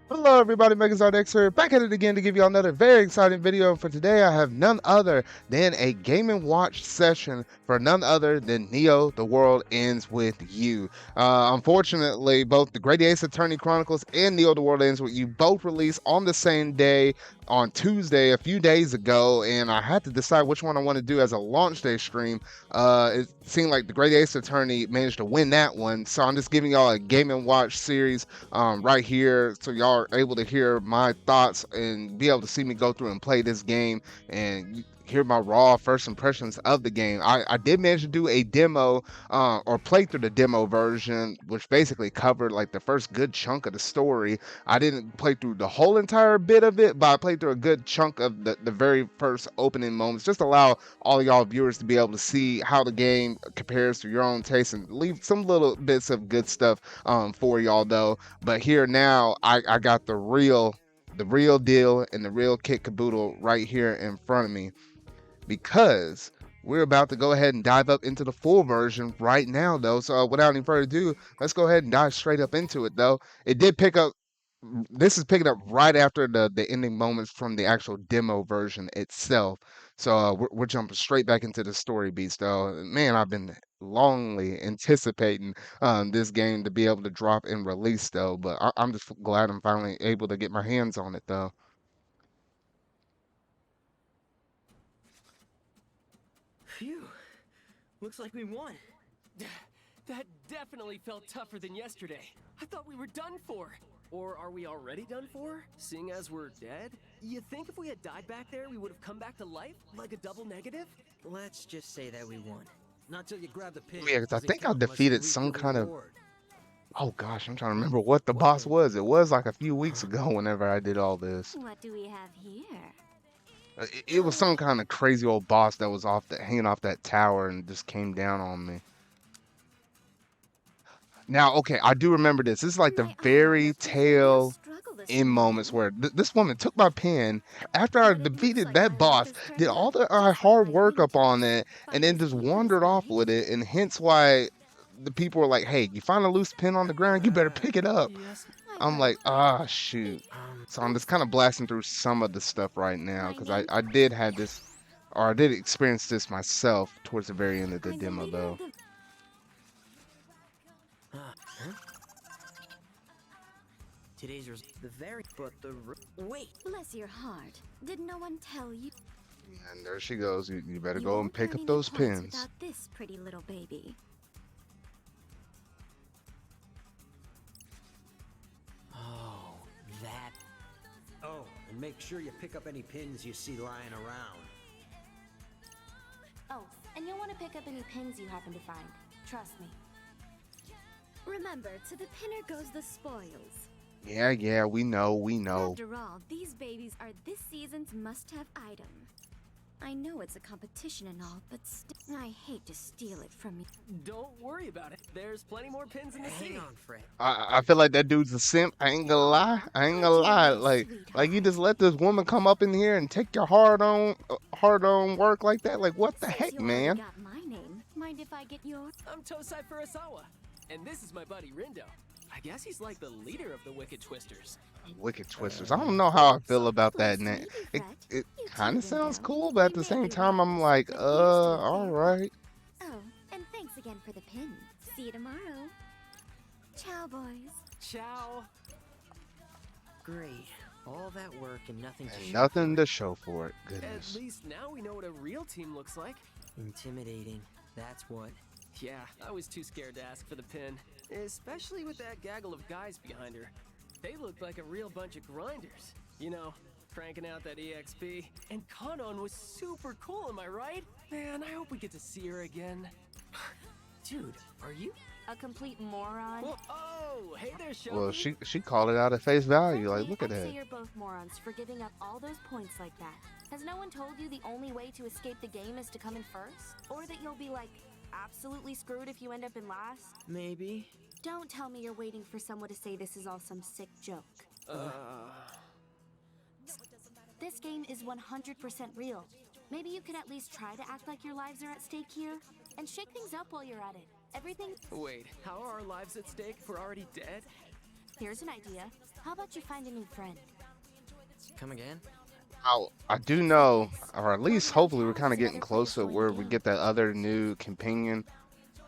Hello everybody, Megazard here, back at it again to give you another very exciting video. For today I have none other than a Game & Watch session for none other than Neo, The World Ends With You. Unfortunately, both the Great Ace Attorney Chronicles and Neo, The World Ends With You both released on the same day on Tuesday a few days ago, and I had to decide which one I want to do as a launch day stream. It seemed like the Great Ace Attorney managed to win that one, so I'm just giving y'all a Game & Watch series right here, so y'all are able to hear my thoughts and be able to see me go through and play this game and hear my raw first impressions of the game. I did manage to do a demo or play through the demo version, which basically covered like the first good chunk of the story. I didn't play through the whole entire bit of it, but I played through a good chunk of the very first opening moments, just allow all y'all viewers to be able to see how the game compares to your own taste and leave some little bits of good stuff for y'all though. But here now I got the real deal and the real kit caboodle right here in front of me, because we're about to go ahead and dive up into the full version right now though. So without any further ado, let's go ahead and dive straight up into it though. It did pick up, this is picking up right after the ending moments from the actual demo version itself. So we're jumping straight back into the story beats though. Man, I've been longly anticipating this game to be able to drop and release though, but I'm just glad I'm finally able to get my hands on it though. Phew. Looks like we won. That definitely felt tougher than yesterday. I thought we were done for. Or are we already done for, seeing as we're dead? You think if we had died back there, we would have come back to life, like a double negative? Let's just say that we won. Not till you grab the pin. Yeah, 'cause I Doesn't think I count unless you defeated reap some the kind of, reward. oh gosh, I'm trying to remember what the boss was. It was like a few weeks ago whenever I did all this. What do we have here? It was some kind of crazy old boss that was hanging off that tower and just came down on me. Now, okay, I do remember this. This is like the very tail end moments where this woman took my pen after I defeated that boss, did all the hard work up on it, and then just wandered off with it. And hence why the people were like, "Hey, you find a loose pen on the ground, you better pick it up." Yes. I'm like, ah, shoot. So I'm just kind of blasting through some of the stuff right now because I did have this, or I did experience this myself towards the very end of the demo though. Huh? Today's the very wait. Bless your heart. Did no one tell you? And there she goes. You better You go and won't pick earn up any those points pins. without this pretty little baby. Oh, that. Oh, and make sure you pick up any pins you see lying around. Oh, and you'll want to pick up any pins you happen to find. Trust me. Remember, to the pinner goes the spoils. Yeah, we know. After all, these babies are this season's must-have item. I know it's a competition and all, but I hate to steal it from you. Don't worry about it. There's plenty more pins in the sea. Hang on, Fred. I feel like that dude's a simp. I ain't gonna lie. Like you just let this woman come up in here and take your hard on work like that. Like what the Since heck, you already man? got my name, mind if I get yours? I'm Tosai Furusawa, and this is my buddy Rindo. I guess he's like the leader of the Wicked Twisters. Wicked Twisters. I don't know how I feel about that name. It kind of sounds cool, but at the same time, I'm like, all right. Oh, and thanks again for the pin. See you tomorrow. Ciao, boys. Ciao. Great. All that work and nothing to And show. nothing to show for it. At Goodness. least now we know what a real team looks like. Intimidating. That's what. Yeah, I was too scared to ask for the pin, especially with that gaggle of guys behind her. They looked like a real bunch of grinders. You know, cranking out that EXP. And Kanon was super cool, am I right? Man, I hope we get to see her again. Dude, are you? A complete moron? Well, oh, hey there, Shoki. Well, she called it out at face value. Like, Frankly, look at I'd that. say you're both morons for giving up all those points like that. Has no one told you the only way to escape the game is to come in first? Or that you'll be, like, absolutely screwed if you end up in last? Maybe. Don't tell me you're waiting for someone to say this is all some sick joke. This game is 100% real. Maybe you could at least try to act like your lives are at stake here, and shake things up while you're at it. Everything... Wait, how are our lives at stake if we're already dead? Here's an idea. How about you find a new friend? Come again? I do know, or at least hopefully we're kind of getting close to where we get that other new companion,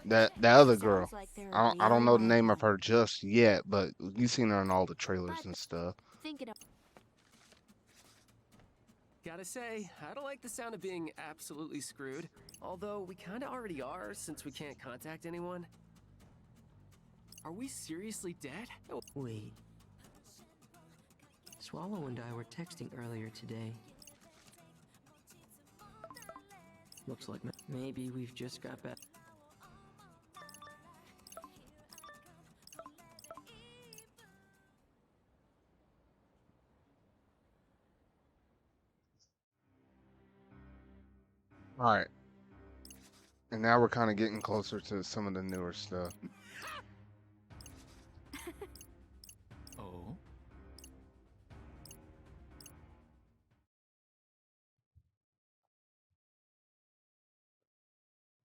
that other girl. I don't know the name of her just yet, but you've seen her in all the trailers and stuff. Gotta say, I don't like the sound of being absolutely screwed. Although we kinda already are, since we can't contact anyone. Are we seriously dead? Oh. Wait. Swallow and I were texting earlier today. Looks like maybe we've just got back. All right, and now we're kind of getting closer to some of the newer stuff. Oh?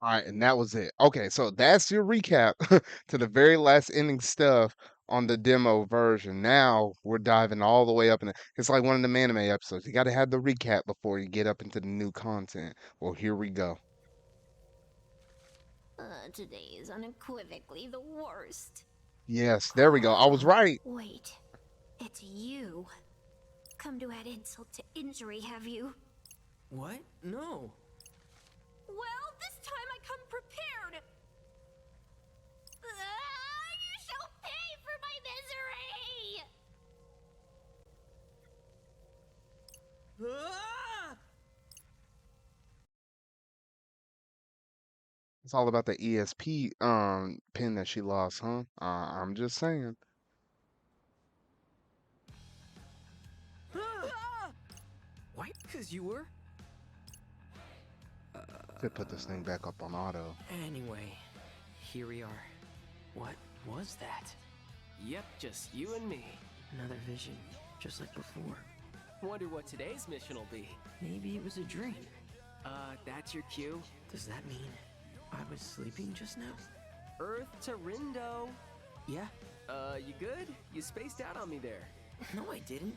All right, and that was it. Okay, so that's your recap to the very last ending stuff on the demo version. Now we're diving all the way up in it. It's like one of the anime episodes. You got to have the recap before you get up into the new content. Well, here we go. Today is unequivocally the worst. Yes, there we go. I was right. Wait, it's you. Come to add insult to injury, have you? What? No. Well, this time I come prepared. You shall pay for my misery! Ah! It's all about the ESP pin that she lost, huh? I'm just saying. Why? Cause you were? Could put this thing back up on auto. Anyway, here we are. What was that? Yep, just you and me. Another vision, just like before. Wonder what today's mission will be. Maybe it was a dream. That's your cue? Does that mean I was sleeping just now? Earth to Rindo. Yeah. You good? You spaced out on me there. No, I didn't.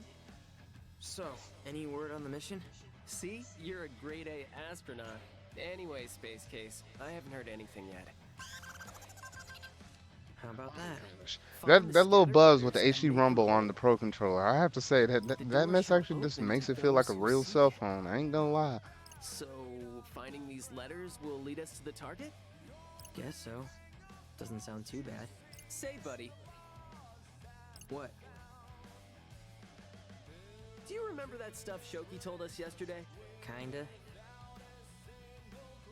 So, any word on the mission? See? You're a grade A astronaut. Anyway, Space Case, I haven't heard anything yet. How about that? That little buzz with the HD rumble on the Pro Controller, I have to say that mess actually just makes it feel like a real cell phone. I ain't gonna lie. So, finding these letters will lead us to the target? Guess so. Doesn't sound too bad. Say, buddy. What? Do you remember that stuff Shoki told us yesterday? Kinda.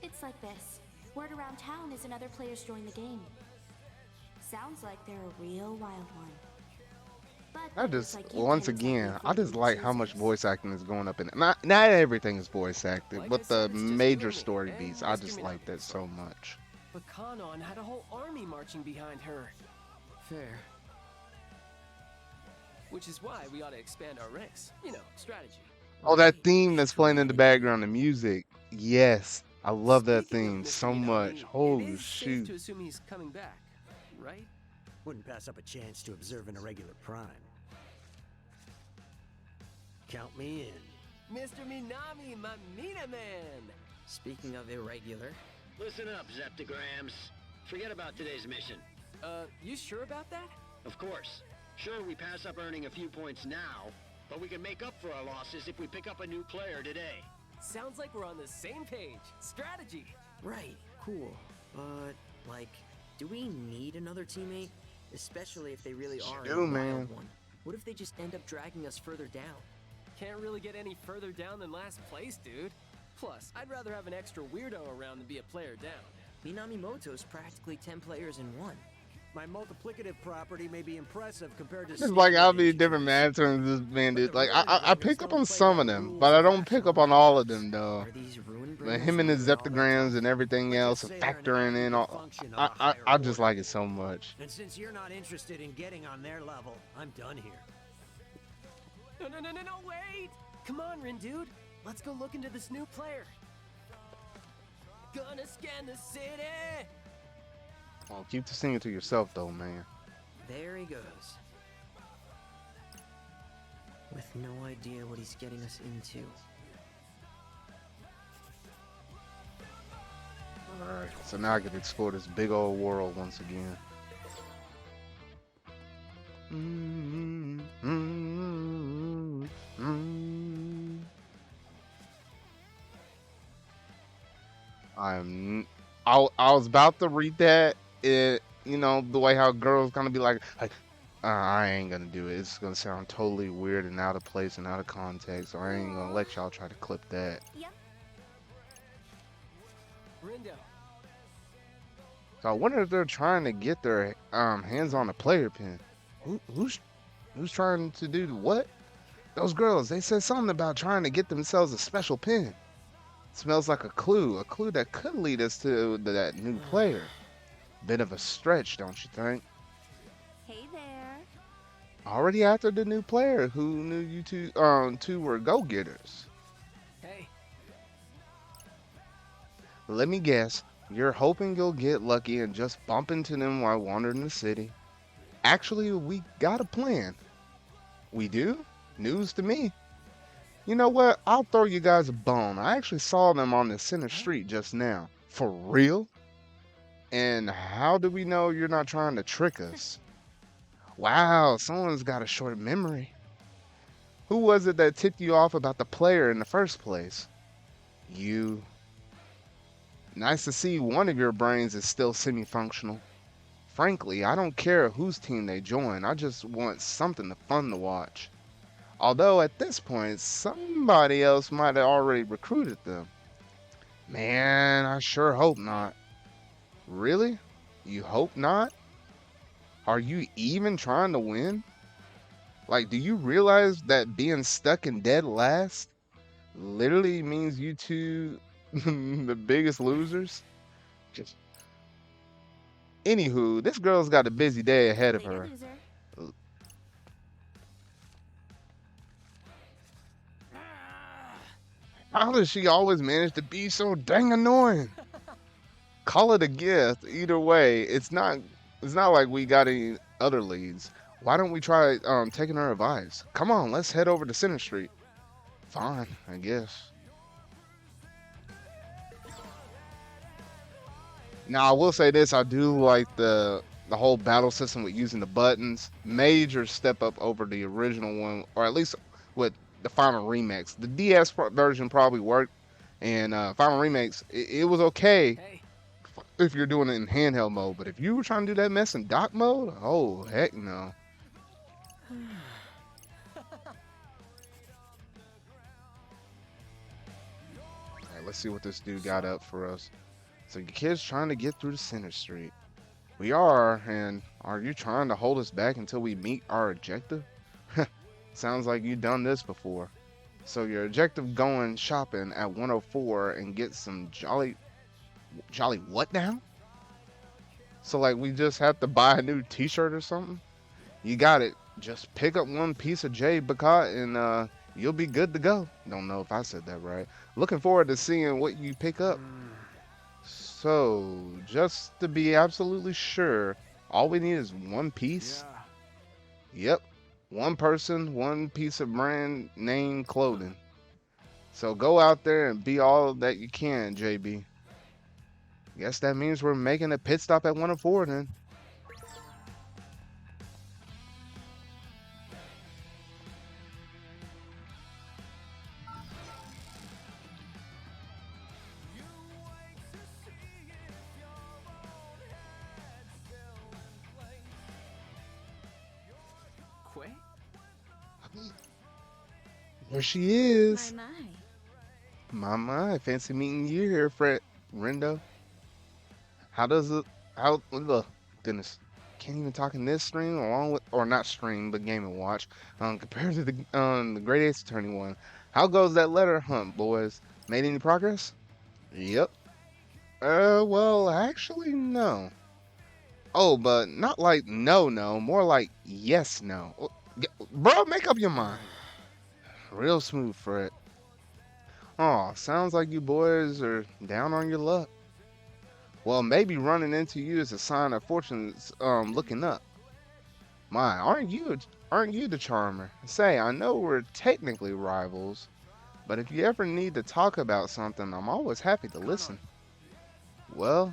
It's like this. Word around town is another player's joined the game. Sounds like they're a real wild one. But I just, like you once can't again, exactly I think just who like how chooses. much voice acting is going up in it. Not everything is voice acted, Like but I the said, it's just major you and me, story and beats, I Mr. just Minami. like that so much. But Kanon had a whole army marching behind her. Fair. Which is why we ought to expand our ranks. You know, strategy. Oh, that theme that's playing in the background, the music. Yes, I love that Speaking of theme Mr. so Minami, much. it Holy is safe shoot. to assume he's coming back, right? Wouldn't pass up a chance to observe an irregular prime. Count me in. Mr. Minami, my Mina man! Speaking of irregular, Listen up, Zeptograms. Forget about today's mission. You sure about that? Of course. Sure, we pass up earning a few points now, but we can make up for our losses if we pick up a new player today. Sounds like we're on the same page. Strategy! right, cool. But, like, do we need another teammate? Especially if they really are do, a wild man. one. What if they just end up dragging us further down? Can't really get any further down than last place, dude. Plus, I'd rather have an extra weirdo around than be a player down. Minamimoto's practically 10 players in one. My multiplicative property may be impressive compared to It's like how standard many different engineers. math terms this man But did. the Like ruin I bringers pick up don't on play some by of the them, rules but I of don't pick rational up on all of mathematics. them though. Are these ruin Like bringers him and his really all that zeptograms tough? and everything Let's else just and say they're an factoring in aggregate all. function of I, a I higher I just order. like it so much. And since you're not interested in getting on their level, I'm done here. No, wait! Come on, Rin dude. Let's go look into this new player. Gonna scan the city! Oh, keep the singing to yourself though, man. There he goes. With no idea what he's getting us into. Alright, so now I get to explore this big old world once again. I was about to read that, you know, the way how girls gonna be like I ain't gonna do it. It's gonna sound totally weird and out of place and out of context, so I ain't gonna let y'all try to clip that. Yep. Rindo. So I wonder if they're trying to get their hands on a player pin. Who's trying to do what? Those girls, they said something about trying to get themselves a special pin. Smells like a clue that could lead us to that new player. Bit of a stretch, don't you think? Hey there. Already after the new player, who knew you two were go-getters? Hey. Let me guess, you're hoping you'll get lucky and just bump into them while wandering the city. Actually, we got a plan. We do? News to me. You know what? I'll throw you guys a bone. I actually saw them on the center street just now. For real? And how do we know you're not trying to trick us? Wow, someone's got a short memory. Who was it that tipped you off about the player in the first place? You. Nice to see one of your brains is still semi-functional. Frankly, I don't care whose team they join. I just want something fun to watch. Although at this point, somebody else might have already recruited them. Man, I sure hope not. Really? You hope not? Are you even trying to win? Like, do you realize that being stuck in dead last literally means you two the biggest losers? Just. Anywho, this girl's got a busy day ahead of Later, her. loser. How does she always manage to be so dang annoying? Call it a gift. Either way, it's not like we got any other leads. Why don't we try taking her advice? Come on, let's head over to Center Street. Fine, I guess. Now I will say this, I do like the whole battle system with using the buttons. Major step up over the original one, or at least with the final remix. The DS version probably worked, and final remix it was okay Hey. if you're doing it in handheld mode. But if you were trying to do that mess in dock mode, oh heck no. Alright, let's see what this dude got up for us. So your kid's trying to get through the Center Street. We are, and are you trying to hold us back until we meet our objective? Sounds like you've done this before. So your objective going shopping at 104 and get some jolly what now? So like we just have to buy a new t-shirt or something? You got it. Just pick up one piece of J Bacot and you'll be good to go. Don't know if I said that right. Looking forward to seeing what you pick up. So, just to be absolutely sure, all we need is one piece? Yep. One person, one piece of brand name clothing. So go out there and be all that you can, JB. Guess that means we're making a pit stop at 104 then. Quay? There she is. My. My, fancy meeting you here, Fred Rindo. How does it, ugh, goodness. can't even talk in this stream along with, or not stream, but Game and Watch. Compared to the Great Ace Attorney one, how goes that letter hunt, boys? Made any progress? Yep. Well, actually, no. Oh, but not like no, no, more like yes, no. Bro, make up your mind. Real smooth, Fred. Oh, sounds like you boys are down on your luck. Well, maybe running into you is a sign of fortune's looking up. My, aren't you the charmer? Say, I know we're technically rivals, but if you ever need to talk about something, I'm always happy to listen. Well,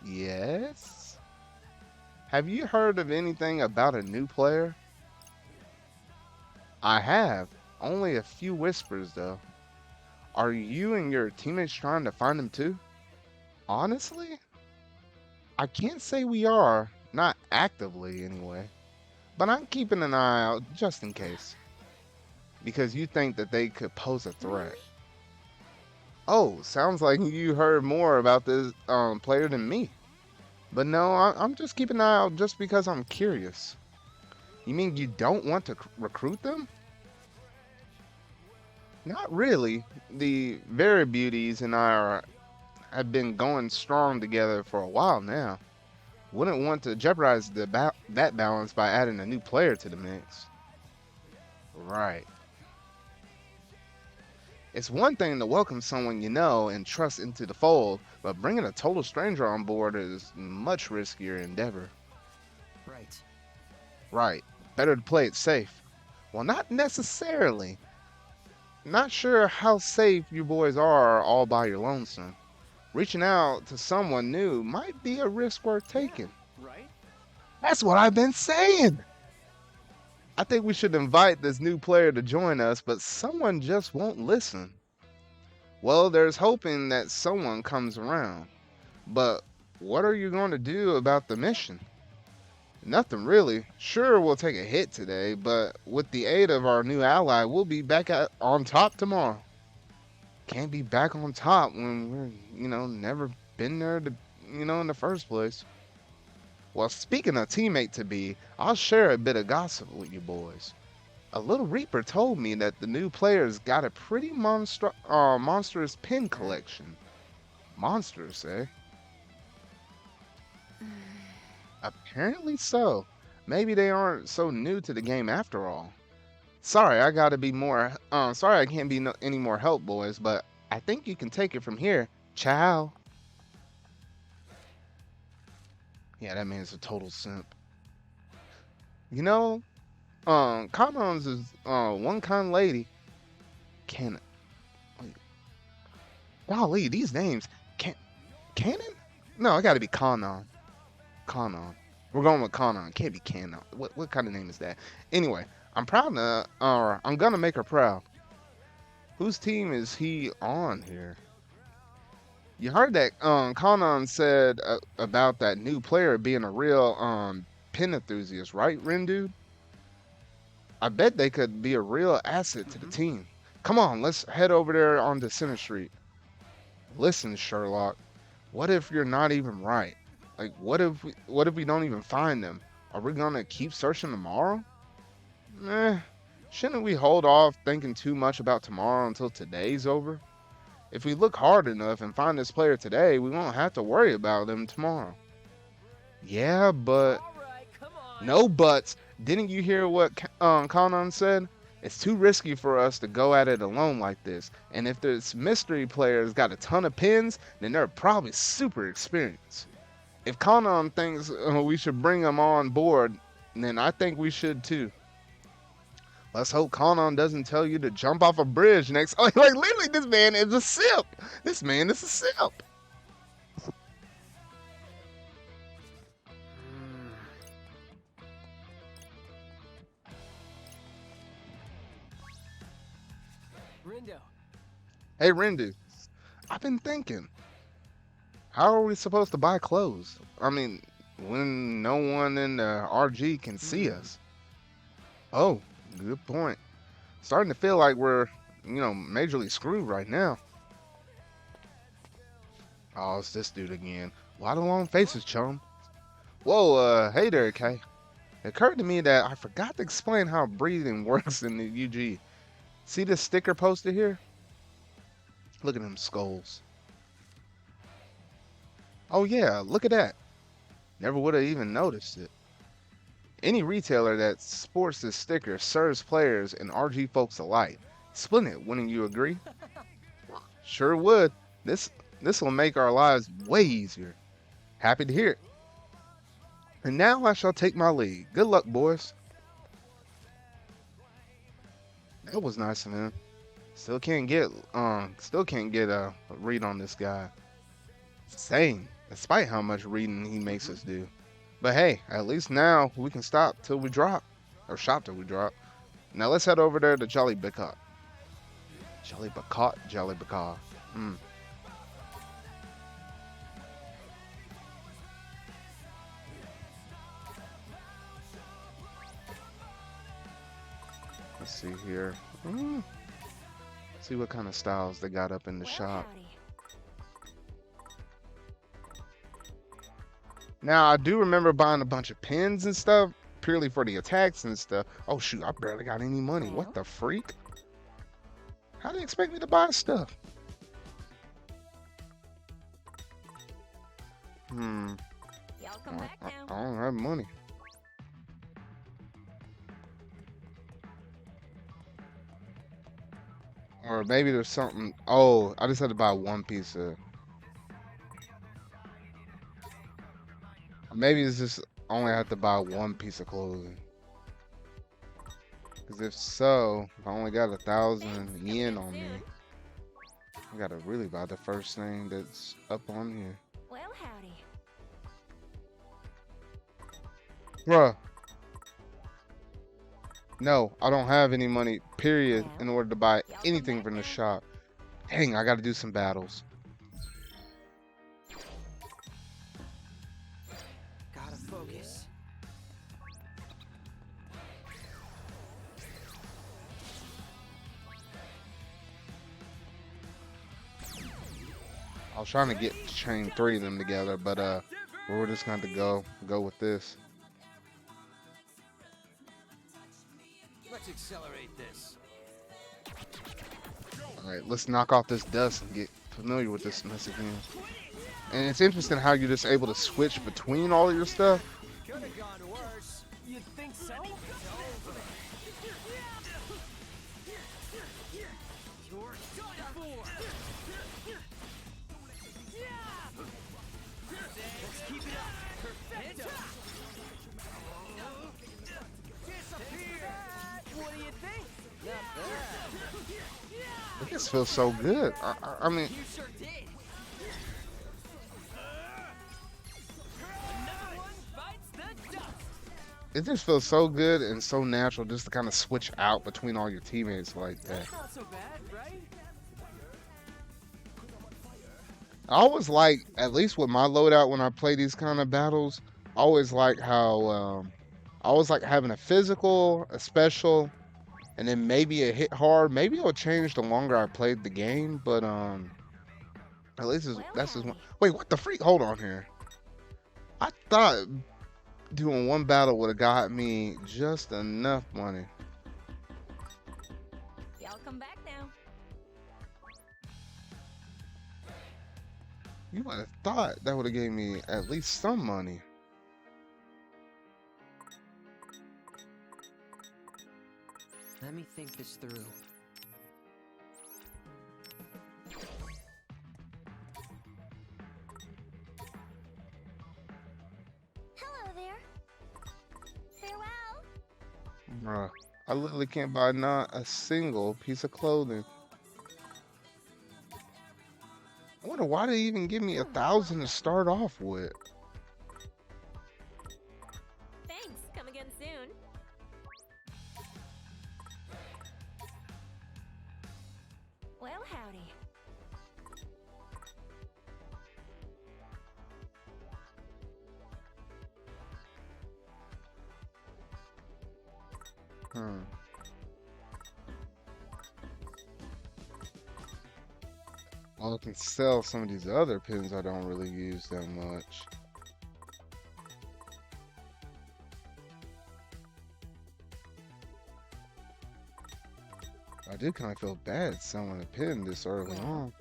yes. Have you heard of anything about a new player? I have. Only a few whispers, though. Are you and your teammates trying to find him too? Honestly, I can't say we are. Not actively, anyway. But I'm keeping an eye out just in case. Because you think that they could pose a threat. Oh, sounds like you heard more about this player than me. But no, I'm just keeping an eye out just because I'm curious. You mean you don't want to recruit them? Not really. The Very Beauties and have been going strong together for a while now. Wouldn't want to jeopardize that balance by adding a new player to the mix. Right. It's one thing to welcome someone you know and trust into the fold, but bringing a total stranger on board is a much riskier endeavor. Right. Right. Better to play it safe. Well, not necessarily. Not sure how safe you boys are all by your lonesome. Reaching out to someone new might be a risk worth taking. Right? That's what I've been saying. I think we should invite this new player to join us, but someone just won't listen. Well, there's hoping that someone comes around. But what are you going to do about the mission? Nothing really. Sure, we'll take a hit today, but with the aid of our new ally, we'll be back on top tomorrow. Can't be back on top when we're, never been there to, in the first place. Well, speaking of teammate to be, I'll share a bit of gossip with you boys. A little Reaper told me that the new players got a pretty monstrous pin collection. Monsters, eh? Apparently so. Maybe they aren't so new to the game after all. Sorry, I gotta be more. Sorry I can't be any more help, boys, but I think you can take it from here. Ciao. Yeah, that man's a total simp. You know, Conon's is one kind lady. Can wait. Golly, these names. Canon? No, I gotta be Conon. Conon. We're going with Conon. Can't be Canon. What kind of name is that? Anyway, I'm gonna make her proud. Whose team is he on here? You heard that Conon said about that new player being a real pin enthusiast, right, Rindu? I bet they could be a real asset to the team. Come on, let's head over there onto Center Street. Listen, Sherlock, what if you're not even right? Like, what if we don't even find them? Are we gonna keep searching tomorrow? Shouldn't we hold off thinking too much about tomorrow until today's over? If we look hard enough and find this player today, we won't have to worry about them tomorrow. Yeah, but... All right, come on. No buts. Didn't you hear what Conan said? It's too risky for us to go at it alone like this. And if this mystery player's got a ton of pins, then they're probably super experienced. If Conan thinks we should bring him on board, then I think we should too. Let's hope Conan doesn't tell you to jump off a bridge next. Oh, like literally, this man is a simp. This man is a simp. Rindo. Hey, Rindu. I've been thinking. How are we supposed to buy clothes? I mean, when no one in the RG can see us. Oh, good point. Starting to feel like we're, majorly screwed right now. Oh, it's this dude again. Why the long faces, chum? Whoa, hey there, Kay. It occurred to me that I forgot to explain how breathing works in the UG. See this sticker posted here? Look at them skulls. Oh yeah, look at that. Never would have even noticed it. Any retailer that sports this sticker serves players and RG folks alike. Splendid, wouldn't you agree? Sure would. This will make our lives way easier. Happy to hear it. And now I shall take my leave. Good luck, boys. That was nice of him. Still can't get a read on this guy. Same, despite how much reading he makes us do. But hey, at least now we can stop till we drop. Or shop till we drop. Now let's head over there to Jolly Bacot. Jolly Bacot? Jolly Bacot. Let's see here. See what kind of styles they got up in the shop. Now, I do remember buying a bunch of pins and stuff, purely for the attacks and stuff. Oh shoot, I barely got any money. What the freak? How do you expect me to buy stuff? Y'all come back now. I don't have money. Or maybe there's something. Oh, I just had to buy one piece of. Maybe it's just only have to buy one piece of clothing. Because if so, if I only got 1,000 yen on me, I gotta really buy the first thing that's up on here. Well, howdy. Bruh. No, I don't have any money, period, in order to buy anything from the shop. Dang, I gotta do some battles. Gotta focus. I was trying to chain 3 of them together, but we're just going to go with this. Let's accelerate this. All right, let's knock off this dust and get familiar with this mess again. And it's interesting how you're just able to switch between all of your stuff. Could have gone worse. You'd think so? You're done for! Let's keep it up! Perfecto! Disappear! What do you think? Not bad. This feels so good. I mean, You sure did! Another one bites the dust! it just feels so good and so natural just to kind of switch out between all your teammates like that. That's not so bad, right? I always like, at least with my loadout when I play these kind of battles, I always like how, I always like having a physical, a special, and then maybe a hit hard. Maybe it'll change the longer I played the game, but at least that's just one. Wait, what the freak? Hold on here. I thought doing one battle would have got me just enough money. Y'all come back now. You might have thought that would have gave me at least some money. Let me think this through. Hello there. Farewell. Bruh, I literally can't buy not a single piece of clothing. I wonder why they even give me 1,000 to start off with. Thanks. Come again soon. Well, howdy. Well, I can sell some of these other pins I don't really use that much. I do kind of feel bad selling a pin this early on.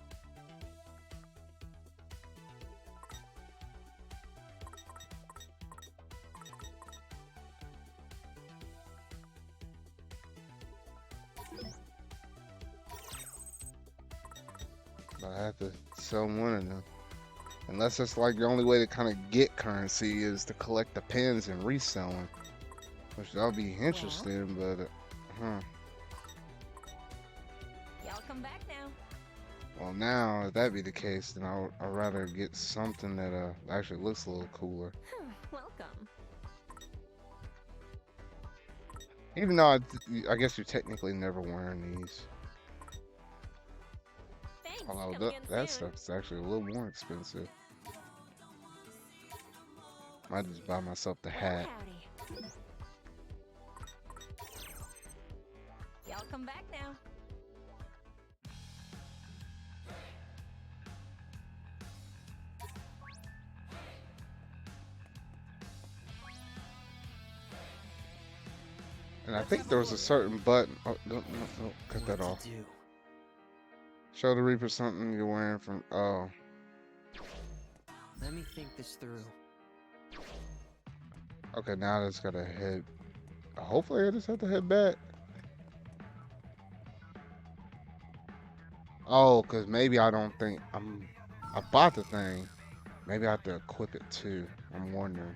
But I have to sell one of them. Unless it's like the only way to kind of get currency is to collect the pins and resell them. Which I'll be interested in, but Y'all come back now. well, now if that be the case, then I'd rather get something that actually looks a little cooler. Welcome. Even though I guess you're technically never wearing these. Thanks. Although Come again that soon. stuff's actually a little more expensive. Might just buy myself the hat. Howdy. Y'all come back now. And I think there was a certain button. Oh, no, cut that off. Do. Show the Reaper something you're wearing from. Oh, Let me think this through. okay. Now I just gotta head. Hopefully, I just have to head back. Oh, cause maybe I don't think I bought the thing. Maybe I have to equip it too. I'm wondering.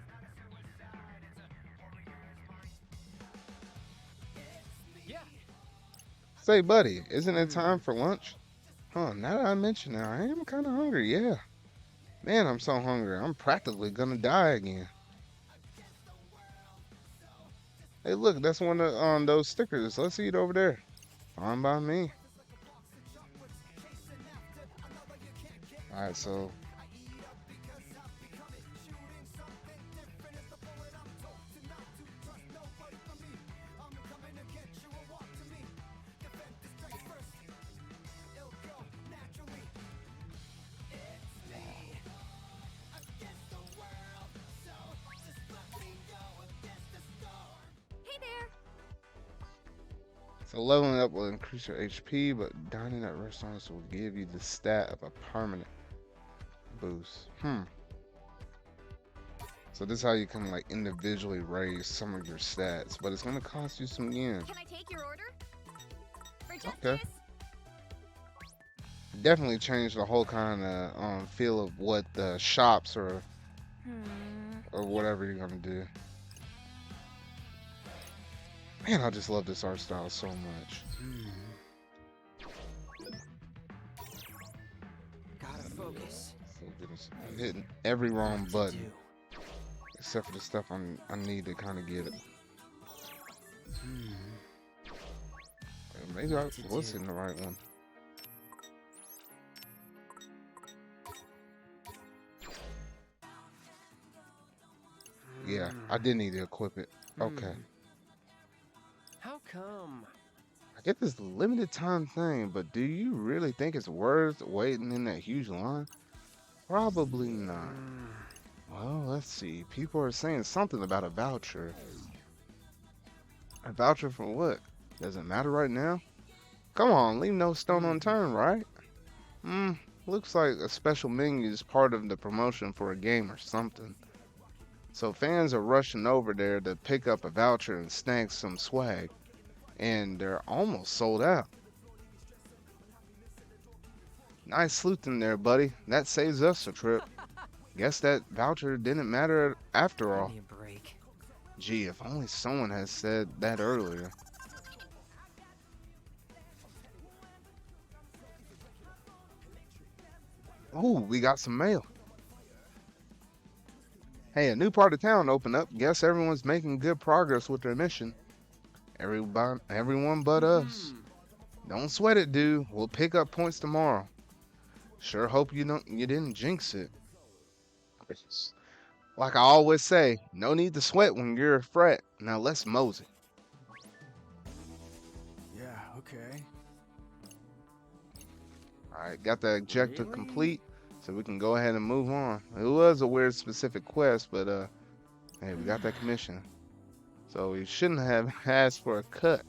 Yeah. Say, buddy, isn't it time for lunch? Huh, now that I mention it, I am kind of hungry, yeah. Man, I'm so hungry. I'm practically gonna die again. Hey, look, that's one of those stickers. Let's eat over there. Fine by me. Alright, so... Hey there. So leveling up will increase your HP, but dining at restaurants will give you the stat of a permanent boost. So this is how you can like individually raise some of your stats, but it's gonna cost you some yen. Can I take your order? For just Okay. this? Definitely changed the whole kind of feel of what the shops or whatever you're gonna do. Man, I just love this art style so much. Gotta focus. So goodness. I'm hitting every wrong To button do. except for the stuff I need to kind of get it. Maybe I was hitting the right one. Yeah, I did need to equip it. Okay. How come? I get this limited time thing, but do you really think it's worth waiting in that huge line? Probably not. Well, let's see. People are saying something about a voucher. A voucher for what? Does it matter right now? Come on, leave no stone unturned, right? Looks like a special menu is part of the promotion for a game or something. So fans are rushing over there to pick up a voucher and snag some swag. And they're almost sold out. Nice sleuthing there, buddy. That saves us a trip. Guess that voucher didn't matter after all. Give me a break. Gee, if only someone had said that earlier. Oh, we got some mail. Hey, a new part of town opened up. Guess everyone's making good progress with their mission. Everyone but us. Don't sweat it, dude. We'll pick up points tomorrow. Sure hope you didn't jinx it. Like I always say, no need to sweat when you're a fret. Now let's mosey. Yeah, okay. Alright, got the objective Really? complete, so we can go ahead and move on. It was a weird specific quest, but hey, we got that commission. So we shouldn't have asked for a cut.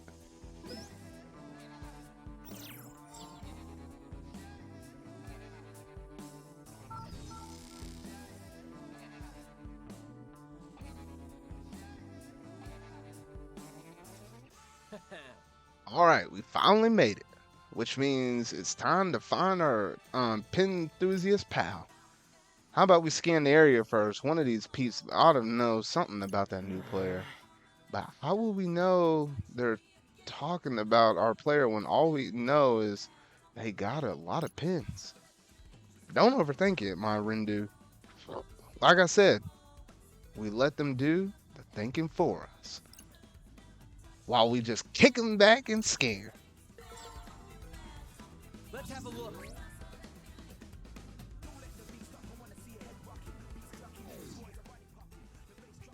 All right, we finally made it, which means it's time to find our pin enthusiast pal. How about we scan the area first? One of these peeps ought to know something about that new player. But how will we know they're talking about our player when all we know is they got a lot of pins? Don't overthink it, my Rindu. Like I said, we let them do the thinking for us, while we just kick them back and scare. Let's have a look.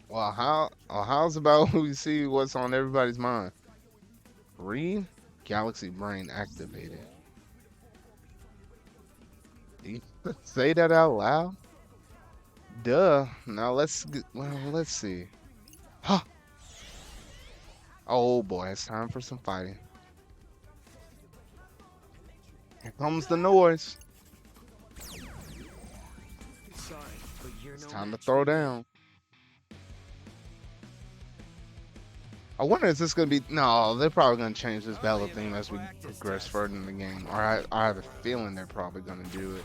Well, how's about we see what's on everybody's mind? Read, Galaxy Brain activated. Do you say that out loud? Duh. Now let's see. Huh. Oh boy, it's time for some fighting. Here comes the noise. Sorry, but you're It's no time to match throw for me. down. I wonder is this gonna be no, they're probably gonna change this battle theme as we progress further in the game. Or I have a feeling they're probably gonna do it.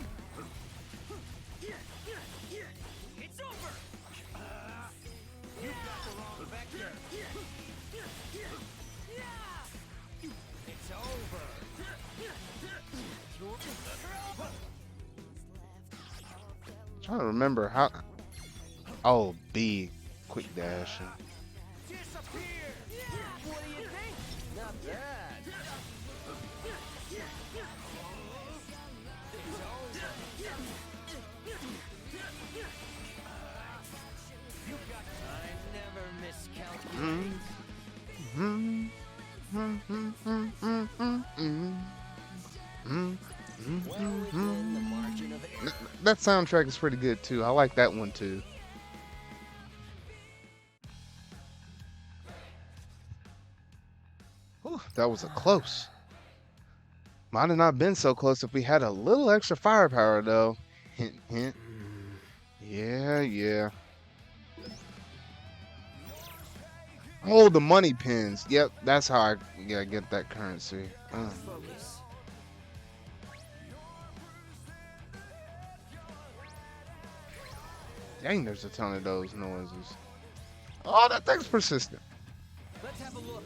It's over. You got the wrong vector. It's over. Trying to remember how. Oh, B, quick dash. Disappear. What do you think? Not bad. It's over. You got. I never miscalculate. Well within the margin of error. That soundtrack is pretty good too. I like that one too. Whew, that was a close. Might have not been so close if we had a little extra firepower though. Hint, hint. Yeah, yeah. Oh, the money pins. Yep, that's how I get that currency. Focus. Dang, there's a ton of those noises. Oh, that thing's persistent. Let's have a look.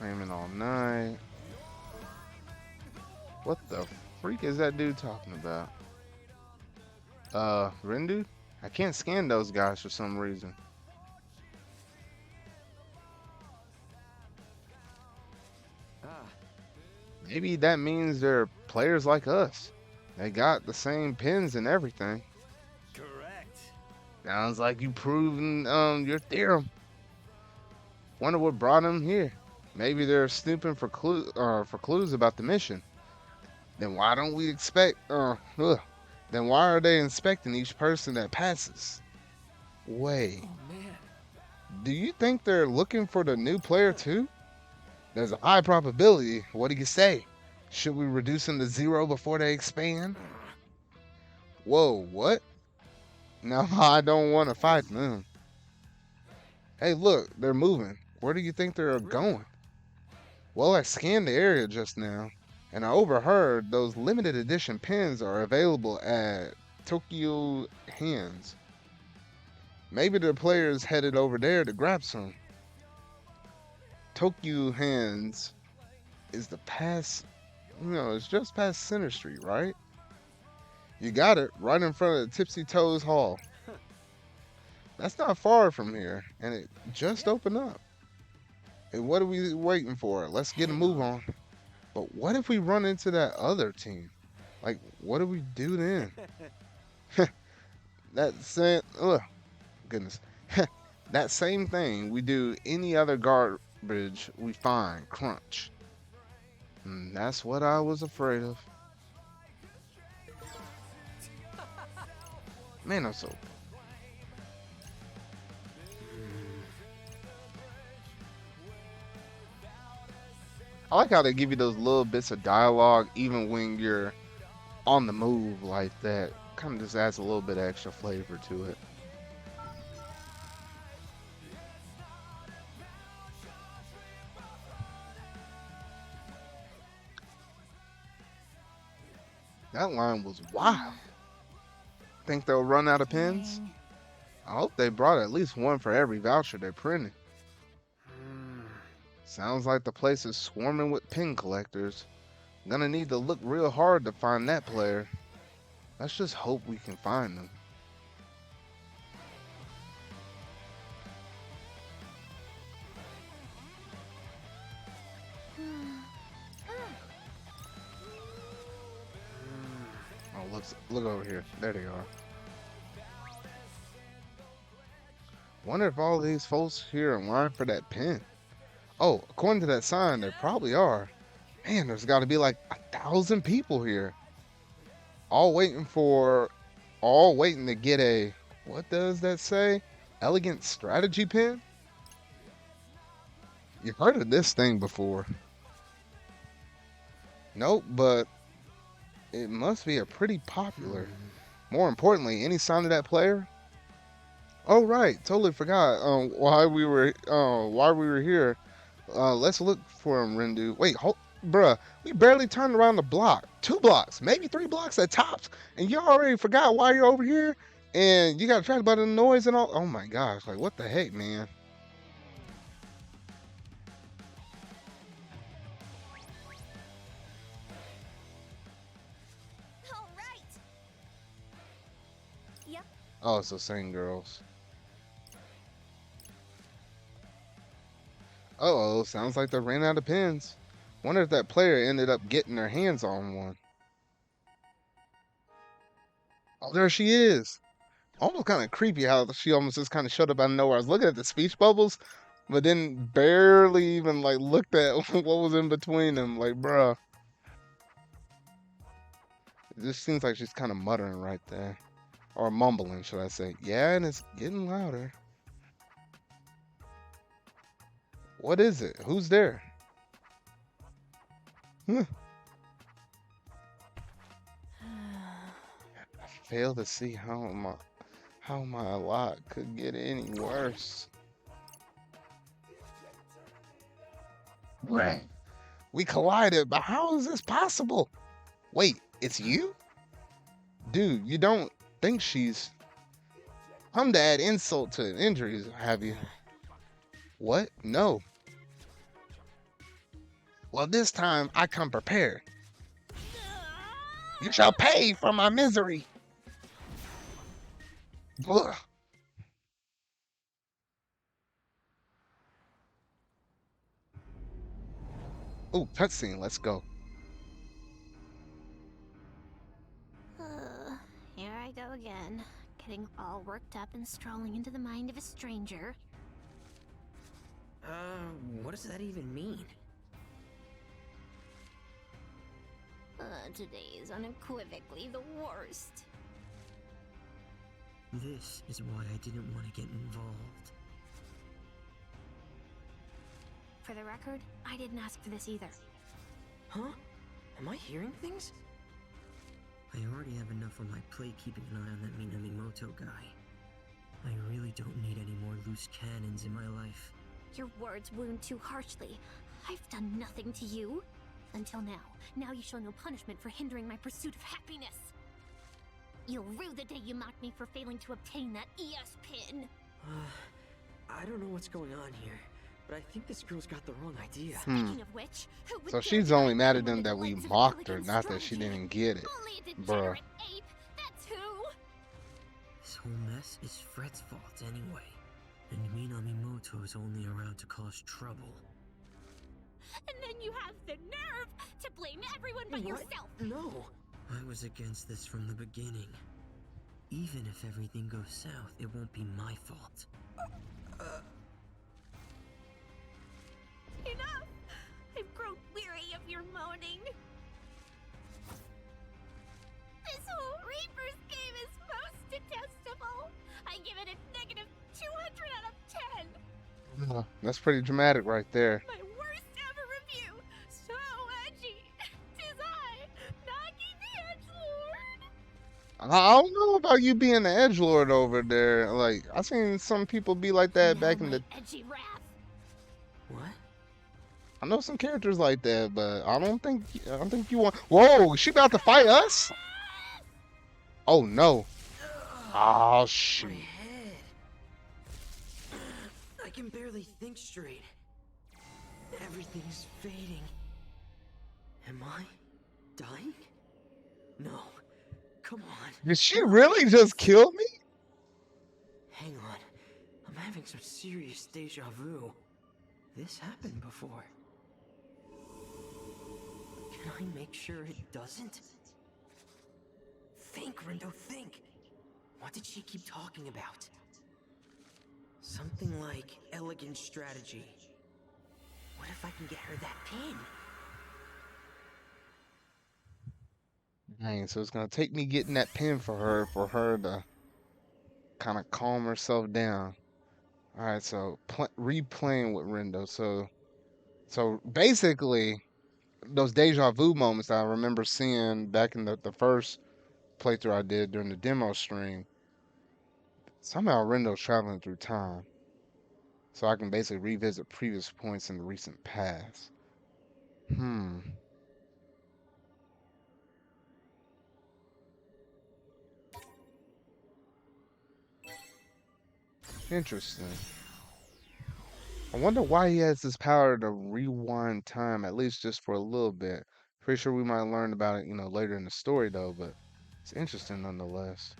Aiming all night. What the freak is that dude talking about? Rindu? I can't scan those guys for some reason. Ah, Maybe that means they're players like us. They got the same pins and everything. Correct. Sounds like you proven your theorem. Wonder what brought them here. Maybe they're snooping for clues about the mission. Then why don't we expect then why are they inspecting each person that passes? Wait, Oh man. do you think they're looking for the new player too? There's a high probability. What do you say? Should we reduce them to 0 before they expand? Whoa, what? No, I don't want to fight them. Hey, look, they're moving. Where do you think they're going? Well, I scanned the area just now, and I overheard those limited edition pins are available at Tokyo Hands. Maybe the players headed over there to grab some. Tokyo Hands is the pass, it's just past Center Street, right? You got it, right in front of the Tipsy Toes Hall. That's not far from here, and it just opened up. And what are we waiting for? Let's get a move on. But what if we run into that other team? Like, what do we do then? That same, goodness. That same thing we do any other garbage we find. Crunch. And that's what I was afraid of. Man, I'm so... I like how they give you those little bits of dialogue even when you're on the move like that. Kind of just adds a little bit of extra flavor to it. That line was wild. Think they'll run out of pins? I hope they brought at least one for every voucher they're printing. Sounds like the place is swarming with pin collectors. Gonna need to look real hard to find that player. Let's just hope we can find them. Oh, look over here. There they are. Wonder if all these folks here are in line for that pin. Oh, according to that sign, there probably are. Man, there's got to be like 1,000 people here. All waiting to get a, what does that say? Elegant strategy pin? You've heard of this thing before. Nope, but it must be a pretty popular. More importantly, any sign of that player? Oh right, totally forgot. Why we were here. Let's look for him, Rendu. Wait, bruh, we barely turned around the block. 2 blocks, maybe 3 blocks at tops, and you already forgot why you're over here, and you got attracted by the noise and all. Oh my gosh, like what the heck, man? All right. Yep. Oh, it's the same girls. Uh-oh, sounds like they ran out of pins. Wonder if that player ended up getting their hands on one. Oh, there she is. Almost kind of creepy how she almost just kind of showed up out of nowhere. I was looking at the speech bubbles, but then barely even like looked at what was in between them. Like, bruh. It just seems like she's kind of muttering right there. Or mumbling, should I say. Yeah, and it's getting louder. What is it? Who's there? I fail to see how my lot could get any worse. Right. We collided, but how is this possible? Wait, it's you? Dude, you don't think she's come to add insult to injuries, have you? What? No. Well, this time I come prepared. You shall pay for my misery. Ugh. Oh, cutscene. Let's go. Here I go again, getting all worked up and strolling into the mind of a stranger. What does that even mean? Today is unequivocally the worst. This is why I didn't want to get involved. For the record, I didn't ask for this either. Huh? Am I hearing things? I already have enough on my plate keeping an eye on that Minamoto guy. I really don't need any more loose cannons in my life. Your words wound too harshly. I've done nothing to you. Until now. Now you show no punishment for hindering my pursuit of happiness. You'll rue the day you mocked me for failing to obtain that ES pin. I don't know what's going on here, but I think this girl's got the wrong idea. Speaking of which, who would So dare she's deny only mad at anyone them the that we delights of mocked her, elegant not that she strategy? didn't get it. Only a Bruh. degenerate ape, that's who. This whole mess is Fred's fault anyway. And Minamoto is only around to cause trouble. And then you have the nerve to blame everyone but What? yourself. No! I was against this from the beginning. Even if everything goes south, it won't be my fault. Enough! I've grown weary of your moaning. This whole Reaper's game is most detestable. I give it a negative 200 out of 10. That's pretty dramatic right there. My worst ever review. So edgy. 'Tis I, Nagi the I don't know about you being the edgelord over there. Like, I seen some people be like that Now back in my the. edgy wrath. What? I know some characters like that, but I don't think you want. Whoa, she about to fight us? Oh no! Oh My shoot! head. I can barely think straight. Everything's fading. Am I dying? No. Come on. Did she No. really just kill me? Hang on. I'm having some serious deja vu. This happened before. Can I make sure it doesn't? Think, Rindo, think. What did she keep talking about? Something like elegant strategy. What if I can get her that pin? Dang, so it's gonna take me getting that pin for her to kind of calm herself down. All right, so replaying with Rendo. So basically, those deja vu moments that I remember seeing back in the first playthrough I did during the demo stream. Somehow Rendo's traveling through time, so I can basically revisit previous points in the recent past. Hmm. Interesting. I wonder why he has this power to rewind time, at least just for a little bit. Pretty sure we might learn about it, later in the story though, but it's interesting nonetheless.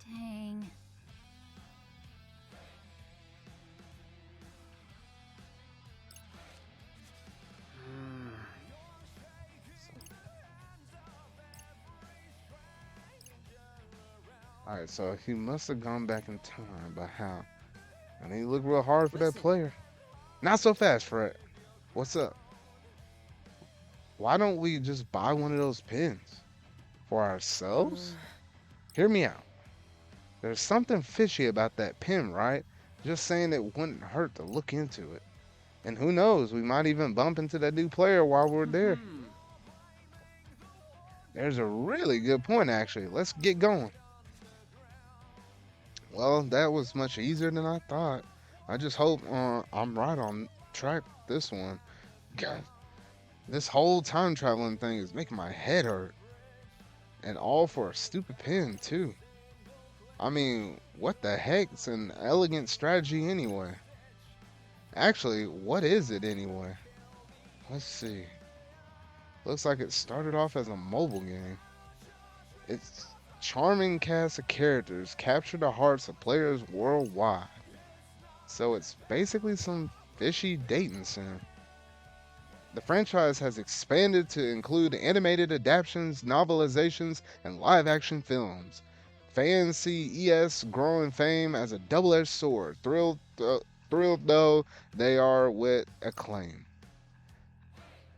Dang. Alright, so he must have gone back in time, but how? I need to look real hard for that player. Not so fast, Fred. What's up? Why don't we just buy one of those pins? For ourselves? Hear me out. There's something fishy about that pin, right? Just saying it wouldn't hurt to look into it. And who knows, we might even bump into that new player while we're there. There's a really good point, actually. Let's get going. Well, that was much easier than I thought. I just hope I'm right on track with this one. God, this whole time traveling thing is making my head hurt. And all for a stupid pin, too. I mean, what the heck's an elegant strategy anyway? Actually, what is it anyway? Let's see. Looks like it started off as a mobile game. Its charming cast of characters capture the hearts of players worldwide. So it's basically some fishy dating sim. The franchise has expanded to include animated adaptations, novelizations, and live-action films. Fans see ES grow in fame as a double-edged sword. Thrilled though they are with acclaim.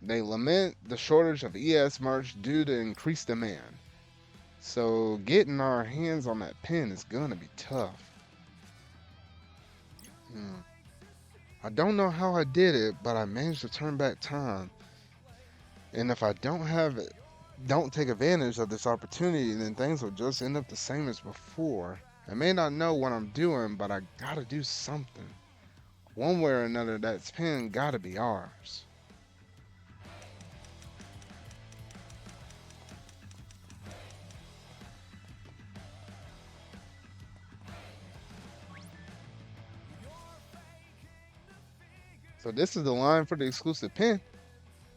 They lament the shortage of ES merch due to increased demand. So getting our hands on that pin is gonna be tough. I don't know how I did it, but I managed to turn back time. And if I don't take advantage of this opportunity, then things will just end up the same as before. I may not know what I'm doing, but I gotta do something. One way or another, that pin gotta be ours. So this is the line for the exclusive pin.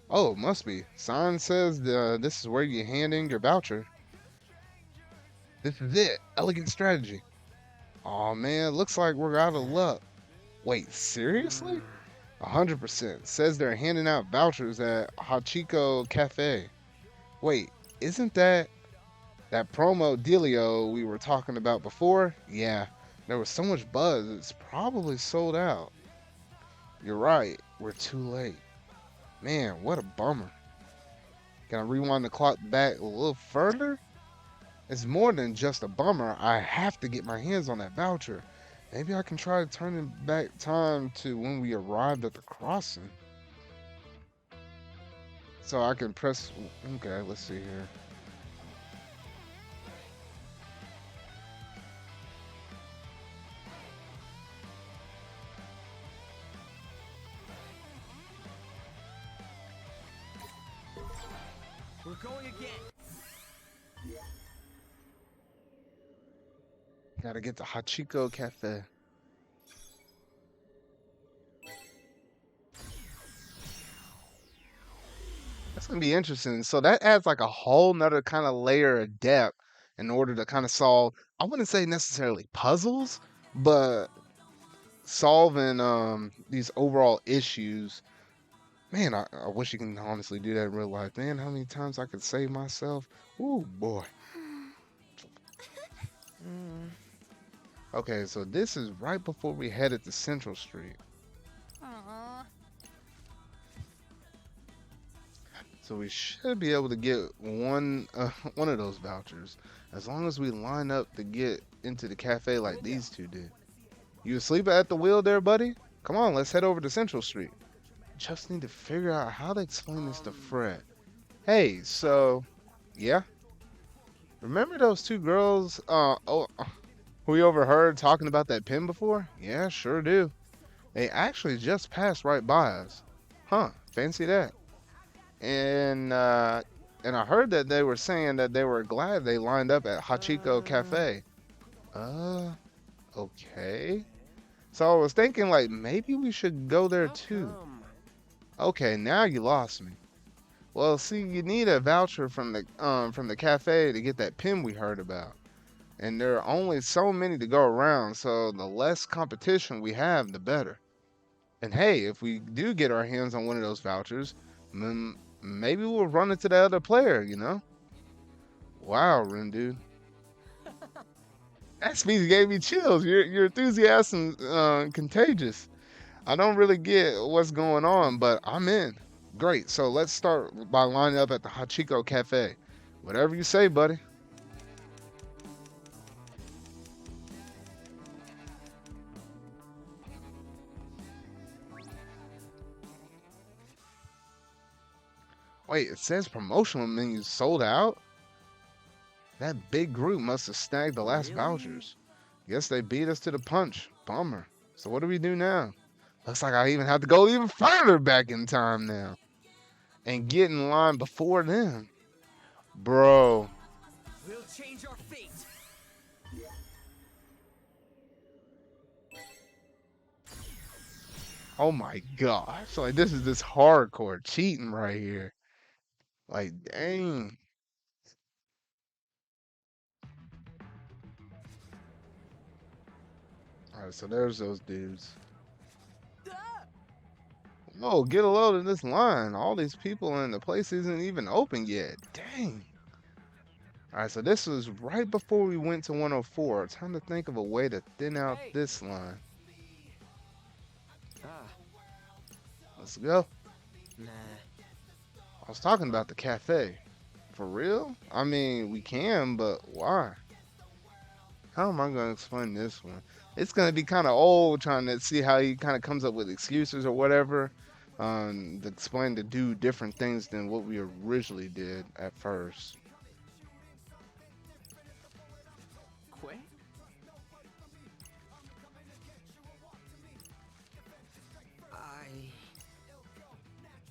Oh, it must be. Sign says this is where you hand in your voucher. This is it. Elegant strategy. Oh man, looks like we're out of luck. Wait, seriously? 100%. Says they're handing out vouchers at Hachiko Cafe. Wait, isn't that promo dealio we were talking about before? Yeah, there was so much buzz, it's probably sold out. You're right, we're too late. Man, what a bummer. Can I rewind the clock back a little further? It's more than just a bummer. I have to get my hands on that voucher. Maybe I can try to turn it back time to when we arrived at the crossing. So I can press. Okay, let's see here. We're going again. Gotta get to Hachiko Cafe. That's gonna be interesting. So that adds like a whole nother kind of layer of depth in order to kind of solve, I wouldn't say necessarily puzzles, but solving these overall issues. Man, I wish you can honestly do that in real life. Man, how many times I could save myself? Ooh, boy. Okay, so this is right before we headed to Central Street. Aww. So we should be able to get one of those vouchers as long as we line up to get into the cafe like these two did. You asleep at the wheel there, buddy? Come on, let's head over to Central Street. Just need to figure out how to explain this to Fred. Hey, so yeah, remember those two girls who we overheard talking about that pin before? Yeah, sure do. They actually just passed right by us. Huh, fancy that. And I heard that they were saying that they were glad they lined up at Hachiko Cafe. Uh, okay. So I was thinking like maybe we should go there How too. come? Okay, now you lost me. Well, see, you need a voucher from the cafe to get that pin we heard about. And there are only so many to go around, so the less competition we have, the better. And hey, if we do get our hands on one of those vouchers, maybe we'll run into the other player, you know? Wow, Rin dude. That speech gave me chills. Your enthusiasm contagious. I don't really get what's going on, but I'm in. Great. So let's start by lining up at the Hachiko Cafe. Whatever you say, buddy. Wait, it says promotional menus sold out? That big group must have snagged the last Really? vouchers. Guess they beat us to the punch. Bummer. So what do we do now? Looks like I even have to go even further back in time now. And get in line before them. Bro. We'll change our fate. Oh my gosh. Like this is this hardcore cheating right here. Like dang. Alright, so there's those dudes. Ah! Oh, get a load of this line. All these people and the place isn't even open yet. Dang. Alright, so this was right before we went to 104. Time to think of a way to thin out Hey. this line. Ah, Let's go. nah. I was talking about the cafe. For real? I mean, we can, but why? How am I going to explain this one? It's going to be kind of old trying to see how he kind of comes up with excuses or whatever to explain to do different things than what we originally did at first. Quay?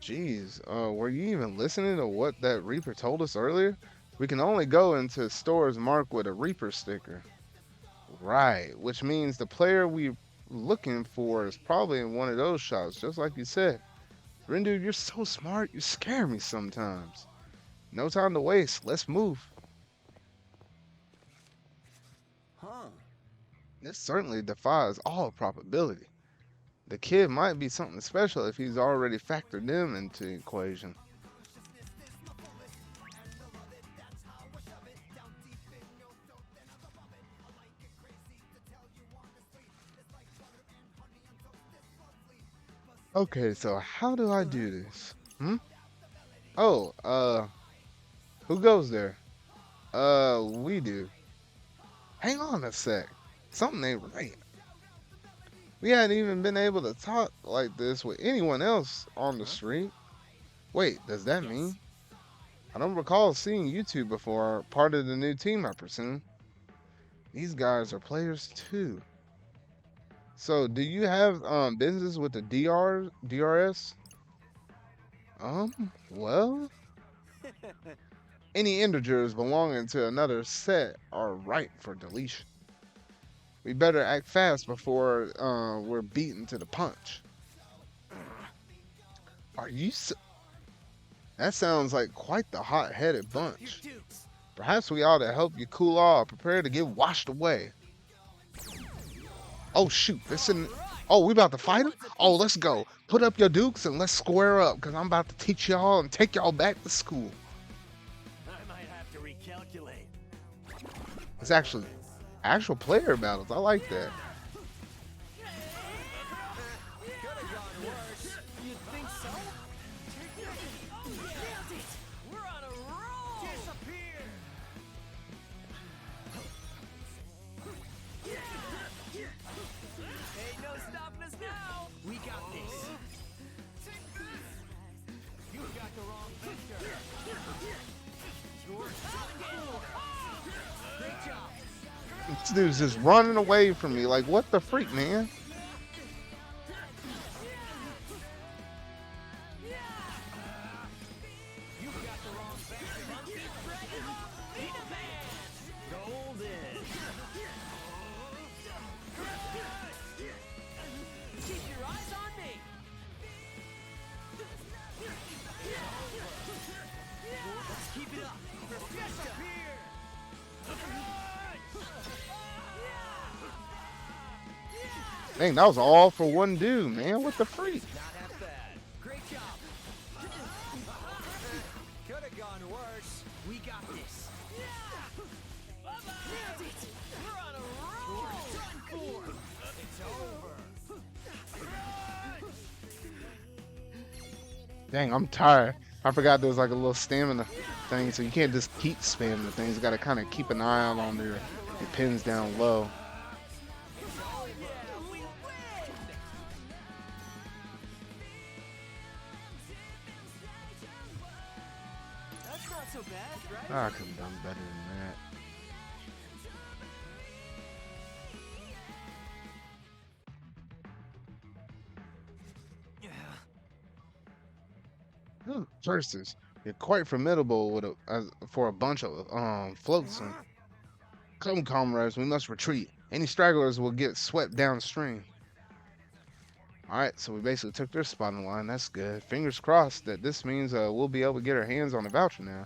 Jeez, were you even listening to what that Reaper told us earlier? We can only go into stores marked with a Reaper sticker. Right, which means the player we're looking for is probably in one of those shops, just like you said. Rindu, you're so smart, you scare me sometimes. No time to waste, let's move. Huh. This certainly defies all probability. The kid might be something special if he's already factored them into the equation. Okay, so how do I do this? Oh, who goes there? We do. Hang on a sec. Something ain't right. We hadn't even been able to talk like this with anyone else on the street. Wait, does that mean? I don't recall seeing you two before. Part of the new team, I presume. These guys are players too. So, do you have business with the DRS? Well, any integers belonging to another set are ripe for deletion. We better act fast before we're beaten to the punch. Are you? That sounds like quite the hot-headed bunch. Perhaps we ought to help you cool off. Prepare to get washed away. Oh shoot! Listen. Oh, we about to fight him? Oh, let's go. Put up your dukes and let's square up, cause I'm about to teach y'all and take y'all back to school. I might have to recalculate. It's actually actual player battles. I like that. You think so? Nailed it! We're on a roll! Disappear! Ain't no stopping us now! We got this! You got the wrong picture! You're Great job! This dude's just running away from me. Like, what the freak, man? Dang, that was all for one dude, man. What the freak? Not half bad. Great job. Could have gone worse. We got this. Nailed it. We're on a roll. You're done for. It's over. Dang, I'm tired. I forgot there was like a little stamina thing, so you can't just keep spamming the things. You gotta kind of keep an eye out on your pins down low. That's not so bad, right? I could have done better than that. Versus, you're quite formidable with for a bunch of floats. And come, comrades, we must retreat. Any stragglers will get swept downstream. All right, so we basically took their spot in the line. That's good. Fingers crossed that this means we'll be able to get our hands on the voucher now.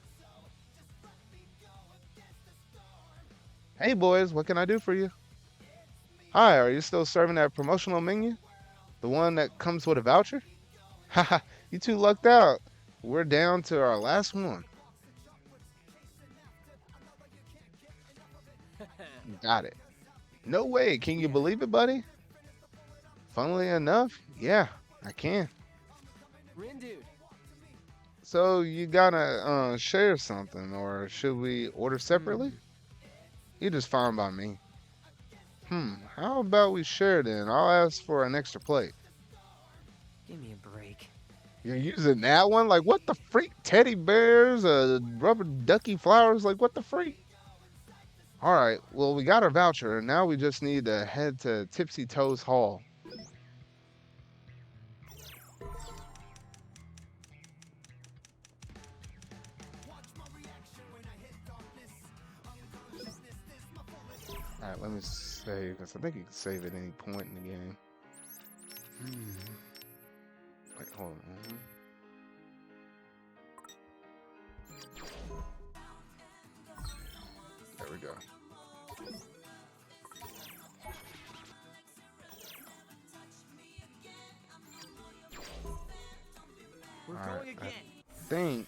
Hey, boys, what can I do for you? Hi, are you still serving that promotional menu? The one that comes with a voucher? Haha, you two lucked out. We're down to our last one. Got it. No way. Can you believe it, buddy? Funnily enough, yeah, I can. Rin dude. So you gotta share something, or should we order separately? You just fine by me. How about we share then? I'll ask for an extra plate. Give me a break. You're using that one? Like, what the freak? Teddy bears, rubber ducky flowers? Like, what the freak? All right, well, we got our voucher, and now we just need to head to Tipsy Toes Hall. All right, let me save, because I think you can save at any point in the game. Wait, hold on. There we go. We're All going right, again. I think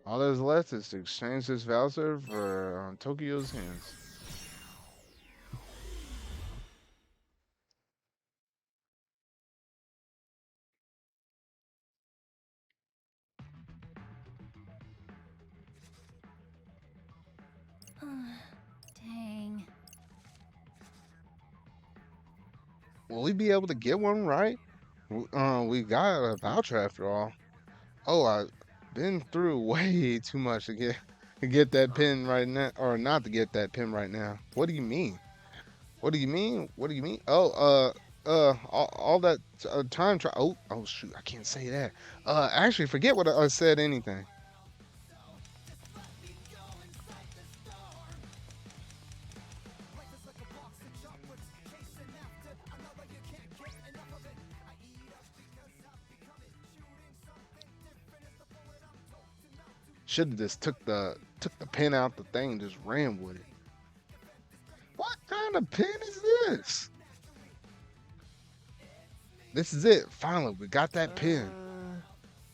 all there's left is to exchange this voucher for Tokyo's hands. Dang. Will we be able to get one right? We got a voucher after all. Oh, I've been through way too much to get that pin right now, or not to get that pin right now. What do you mean? What do you mean? What do you mean? Oh, all that time try. Oh, shoot, I can't say that. Actually, forget what I said. Anything. Should have just took the pin out the thing and just ran with it. What kind of pin is this? This is it. Finally, we got that pin.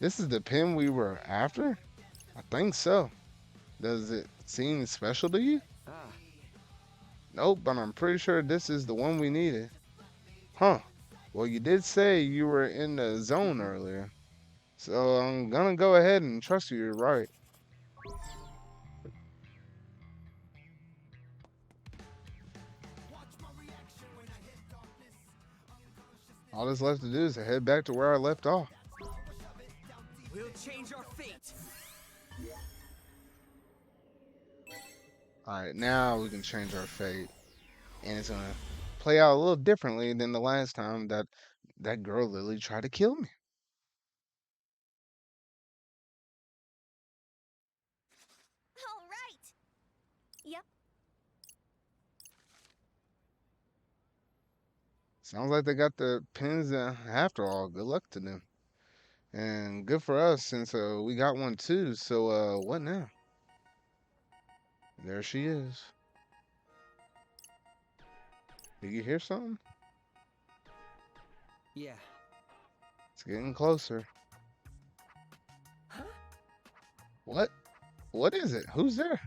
This is the pin we were after? I think so. Does it seem special to you? Ah, Nope, but I'm pretty sure this is the one we needed. Huh. Well, you did say you were in the zone earlier. So I'm gonna go ahead and trust you're right. All that's left to do is to head back to where I left off. We'll change our fate. Alright, now we can change our fate. And it's gonna play out a little differently than the last time that girl Lily tried to kill me. All right. Yep. Sounds like they got the pins after all. Good luck to them. And good for us since we got one too. So what now? There she is. Did you hear something? yeah. It's getting closer. Huh? What? What is it? Who's there?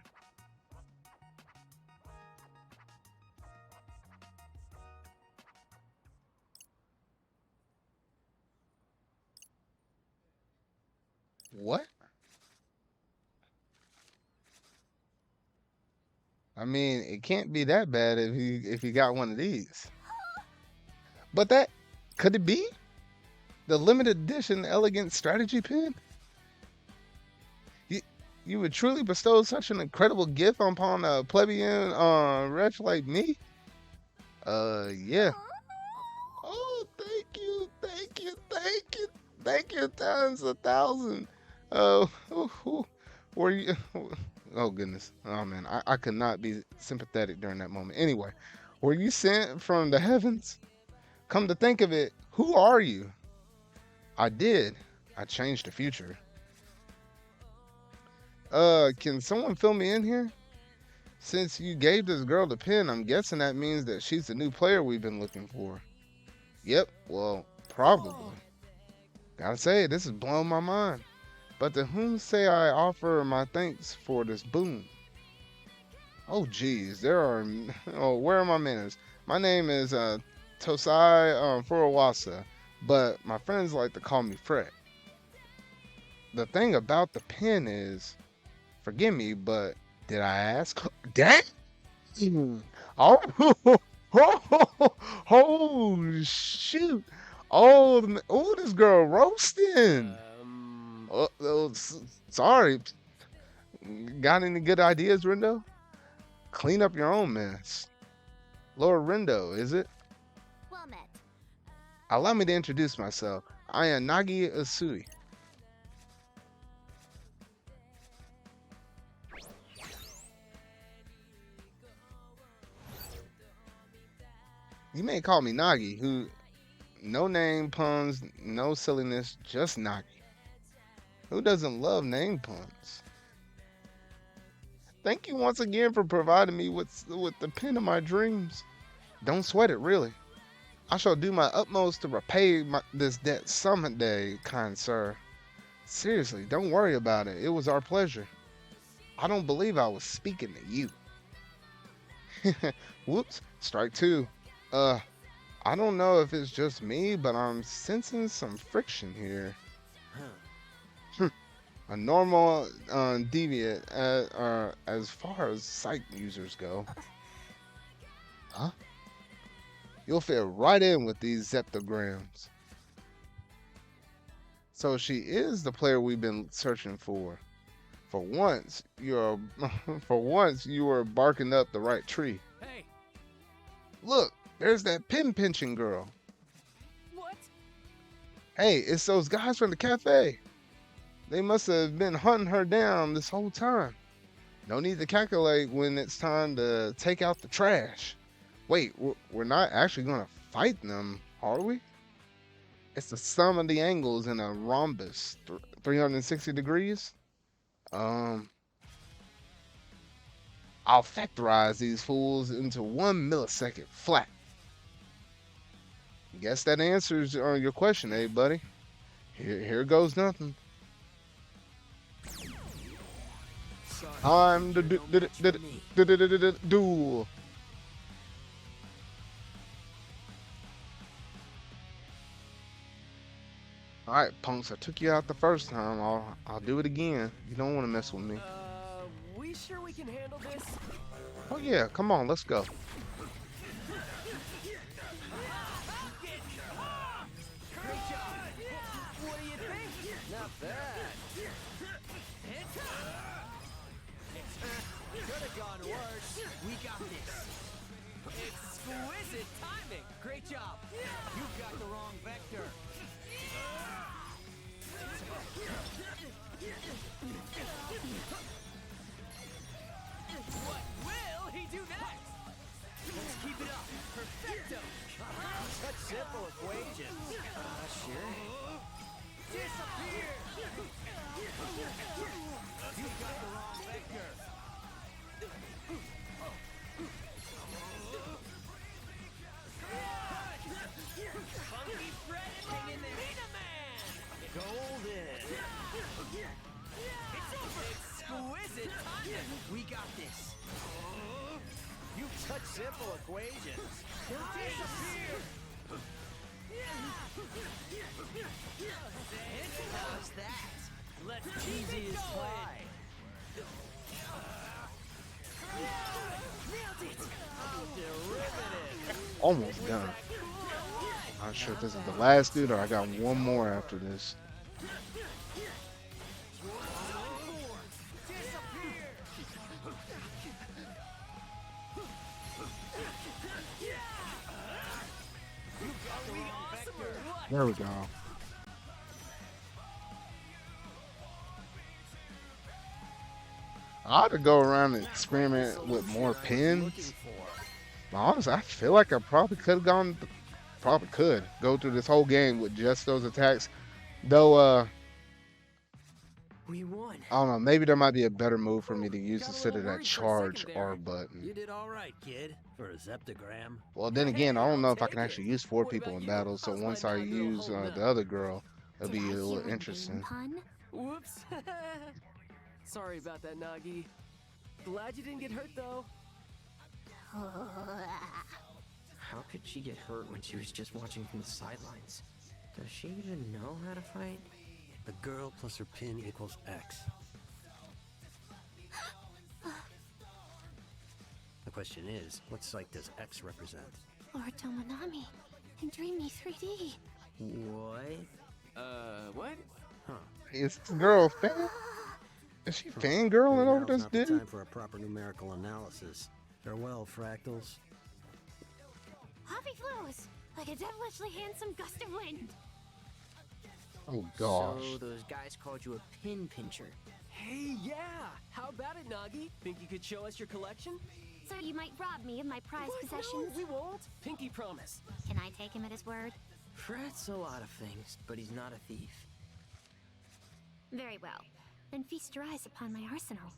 What? I mean, it can't be that bad if you got one of these. But that could it be the limited edition elegant strategy pin? You you would truly bestow such an incredible gift upon a plebeian wretch like me? Yeah. Oh, thank you, thank you, thank you, thank you times 1,000. Oh, were you? Oh goodness. Oh man, I could not be sympathetic during that moment. Anyway, were you sent from the heavens? Come to think of it, who are you? I did. I changed the future. Can someone fill me in here? Since you gave this girl the pin, I'm guessing that means that she's the new player we've been looking for. Yep, well, probably. Gotta say, this is blowing my mind. But to whom say I offer my thanks for this boon? Oh, geez, there are. Oh, where are my manners? My name is Tosai Furuwasa, but my friends like to call me Fred. The thing about the pen is, forgive me, but did I ask? Dang! Oh, oh, shoot! Oh, oh, this girl roasting. Sorry. Got any good ideas, Rindo? Clean up your own mess. Lord Rindo, is it? Well met. Allow me to introduce myself. I am Nagi Usui. You may call me Nagi, who no name puns, no silliness, just Nagi. Who doesn't love name puns? Thank you once again for providing me with the pen of my dreams. Don't sweat it, really. I shall do my utmost to repay this debt someday, kind sir. Seriously, don't worry about it. It was our pleasure. I don't believe I was speaking to you. Whoops, strike two. I don't know if it's just me, but I'm sensing some friction here. Huh. A normal deviant as far as sight users go. Huh? You'll fit right in with these zeptograms. So she is the player we've been searching for. For once, you're for once you were barking up the right tree. Hey, Look, there's that pin pinching girl. what? Hey, it's those guys from the cafe. They must have been hunting her down this whole time. No need to calculate when it's time to take out the trash. Wait, we're not actually gonna fight them, are we? It's the sum of the angles in a rhombus, 360 degrees. Um, I'll factorize these fools into 1 millisecond flat. Guess that answers your question, eh, buddy? Here goes nothing. Sorry. I'm the You're no match for me. duel. All right, punks. I took you out the first time. I'll do it again. You don't want to mess with me. We sure we can handle this? Oh yeah, come on, let's go. Great job! What do you think? Not bad. Could have gone worse. We got this. Exquisite timing! Great job! You've got the wrong vector. What will he do next? Let's keep it up. Perfecto! Such simple equations. Sure. Disappear. You've got the wrong vector. Funky Fred and hang in there. Beta Man! Golden. Exquisite timing! We got this. You've such simple equations. Disappear. How's that? Let's Easy as pie. Nailed it! Derivative. Almost done. Not sure if this is the last dude or I got one more after this. There we go. I ought to go around and experiment with more pins. But honestly, I feel like I probably could have probably could go through this whole game with just those attacks. Though, We won. I don't know, maybe there might be a better move for me to use Got a instead of little that worried for a charge second there. R button. You did all right, kid, for a zeptogram. Well, then again, I don't know if I can actually use 4 What people about in you? battle, so How's my once I dog little use holding the up? other girl, it'll Did be I a hear little a game interesting. pun? Whoops. Sorry about that, Nagi. Glad you didn't get hurt, though. How could she get hurt when she was just watching from the sidelines? Does she even know how to fight? A girl plus her pin equals X. The question is, what site does X represent? Lord Tomonami in Dreamy 3D. What? What? Huh. Is this girl fan? Is she fangirling over Now's this not the dude? time for a proper numerical analysis. Farewell, fractals. Hobby flows like a devilishly handsome gust of wind. Oh gosh. So those guys called you a pin pincher. Hey, yeah! How about it, Nagi? Think you could show us your collection? So you might rob me of my prized What? possessions? No, we won't. Pinky promise. Can I take him at his word? Fred's a lot of things, but he's not a thief. Very well. Then feast your eyes upon my arsenal.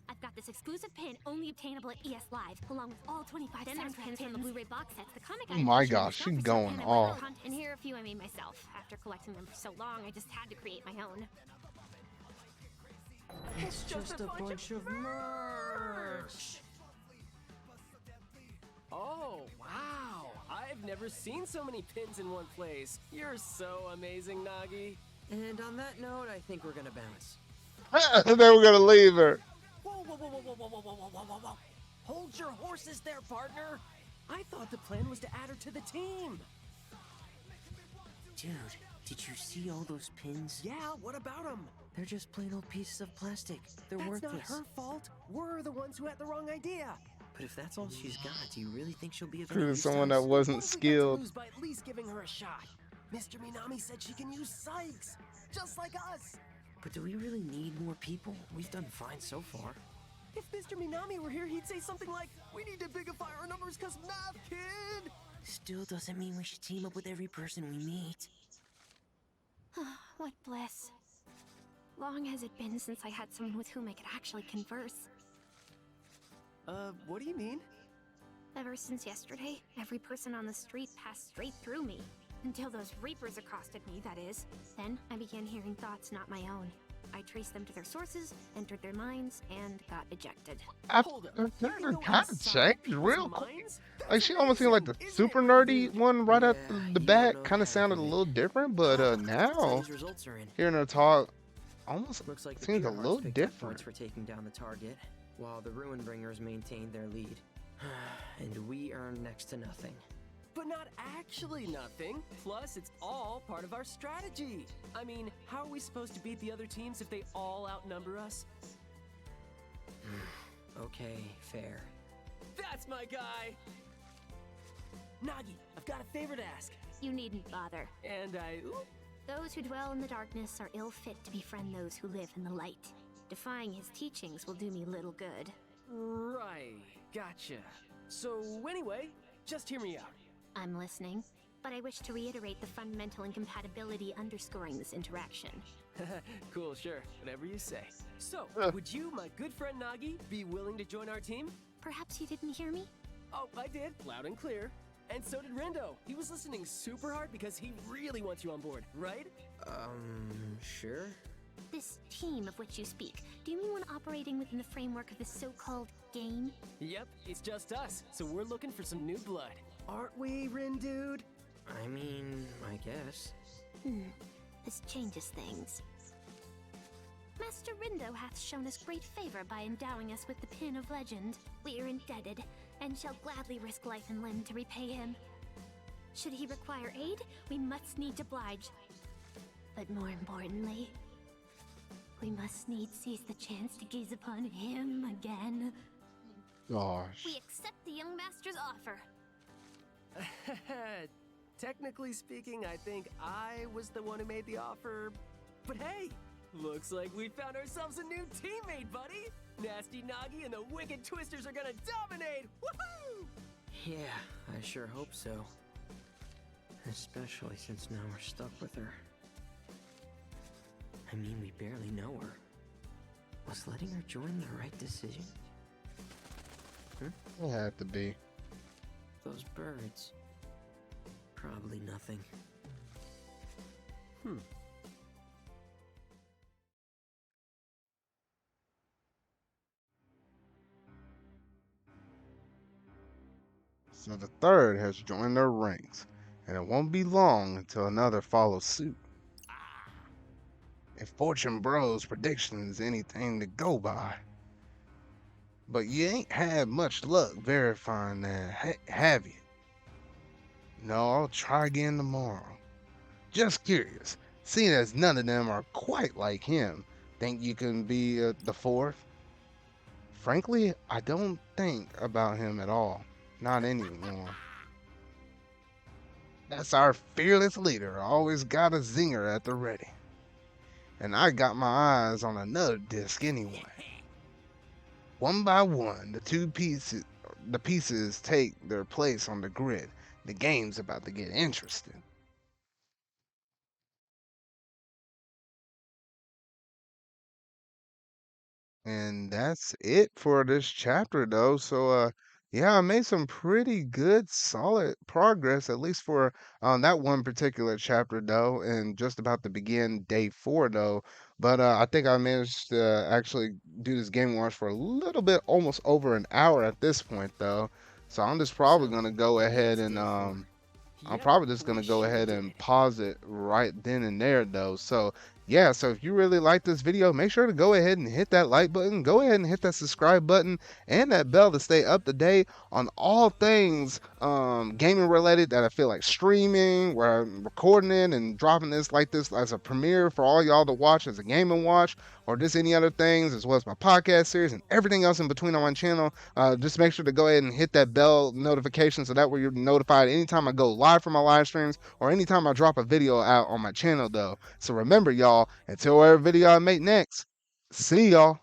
I've got this exclusive pin only obtainable at ES Live, along with all 25 soundtrack pins from the Blu-ray box sets, the comic Oh my gosh, she's going off. And here are a few I made myself. After collecting them for so long, I just had to create my own. It's just a bunch of merch. Oh, wow! I've never seen so many pins in one place. You're so amazing, Nagi. And on that note, I think we're gonna bounce. Then we're gonna leave her. Whoa, whoa, whoa, whoa, whoa, whoa, whoa, whoa, whoa, whoa! Hold your horses there, partner! I thought the plan was to add her to the team! Dude, Did you see all those pins? Yeah, what about them? They're just plain old pieces of plastic. They're That's worthless. not her fault. We're the ones who had the wrong idea. But if that's all she's got, do you really think she'll be of any Recruited use to someone that us? wasn't What have we got to skilled. lose by at least giving her a shot? Mr. Minami said she can use Sykes, just like us. But do we really need more people? We've done fine so far. If Mr. Minami were here, he'd say something like, "We need to bigify our numbers cause math, kid!" Still doesn't mean we should team up with every person we meet. What bliss. Long has it been since I had someone with whom I could actually converse. What do you mean? Ever since yesterday, every person on the street passed straight through me. Until those Reapers accosted me, that is. Then I began hearing thoughts not my own. I traced them to their sources, entered their minds, and got ejected. Hold up. Her You character know kind of outside changed people's real quick. minds? Like That's she almost seemed like the amazing, super isn't it, nerdy dude? one right at Yeah, the you don't back. know Kind of half sounded a of it. little different, but So now these results are in. hearing her talk almost Looks like the seems a Pure little Hearts picked up different. points for taking down the target, while the Ruin Bringers maintained their lead. And we earned next to nothing. But not actually nothing. Plus, it's all part of our strategy. I mean, how are we supposed to beat the other teams if they all outnumber us? Okay, fair. That's my guy! Nagi, I've got a favor to ask. You needn't bother. And Those who dwell in the darkness are ill fit to befriend those who live in the light. Defying his teachings will do me little good. right, gotcha. So anyway, just hear me out. I'm listening, but I wish to reiterate the fundamental incompatibility underscoring this interaction. Cool, sure, whatever you say. So, would you, my good friend Nagi, be willing to join our team? Perhaps you didn't hear me? Oh, I did, loud and clear. And so did Rendo. He was listening super hard because he really wants you on board, right? Sure? This team of which you speak, do you mean one operating within the framework of the so-called game? Yep, it's just us, so we're looking for some new blood. Aren't we, Rin dude? I mean, I guess. This changes things. Master Rindo hath shown us great favor by endowing us with the Pin of Legend. We are indebted, and shall gladly risk life and limb to repay him. Should he require aid, we must needs oblige. But more importantly, we must needs seize the chance to gaze upon him again. Gosh. We accept the young master's offer. Technically speaking, I think I was the one who made the offer. But hey, looks like we found ourselves a new teammate, buddy! Nasty Nagi and the Wicked Twisters are gonna dominate! Woohoo! Yeah, I sure hope so. Especially since now we're stuck with her. I mean, we barely know her. Was letting her join the right decision? It had to be. Those birds. Probably nothing. So the third has joined their ranks, and it won't be long until another follows suit. If Fortune Bros' prediction is anything to go by. But you ain't had much luck verifying that, have you? No, I'll try again tomorrow. Just curious, seeing as none of them are quite like him, think you can be the fourth? Frankly, I don't think about him at all. Not anymore. That's our fearless leader, always got a zinger at the ready. And I got my eyes on another disc anyway. One by one, the pieces take their place on the grid. The game's about to get interesting. And that's it for this chapter though. So yeah, I made some pretty good solid progress, at least for that one particular chapter though, and just about to begin day 4 though. But I think I managed to actually do this game watch for a little bit, almost over an hour at this point though. So I'm just probably gonna go ahead and I'm probably just gonna go ahead and pause it right then and there though. So Yeah, so if you really like this video, make sure to go ahead and hit that like button, go ahead and hit that subscribe button and that bell to stay up to date on all things gaming related that I feel like streaming, where I'm recording it and dropping this like this as a premiere for all y'all to watch as a gaming watch, or just any other things, as well as my podcast series and everything else in between on my channel. Just make sure to go ahead and hit that bell notification so that way you're notified anytime I go live for my live streams or anytime I drop a video out on my channel though. So remember y'all, until whatever video I make next, see y'all.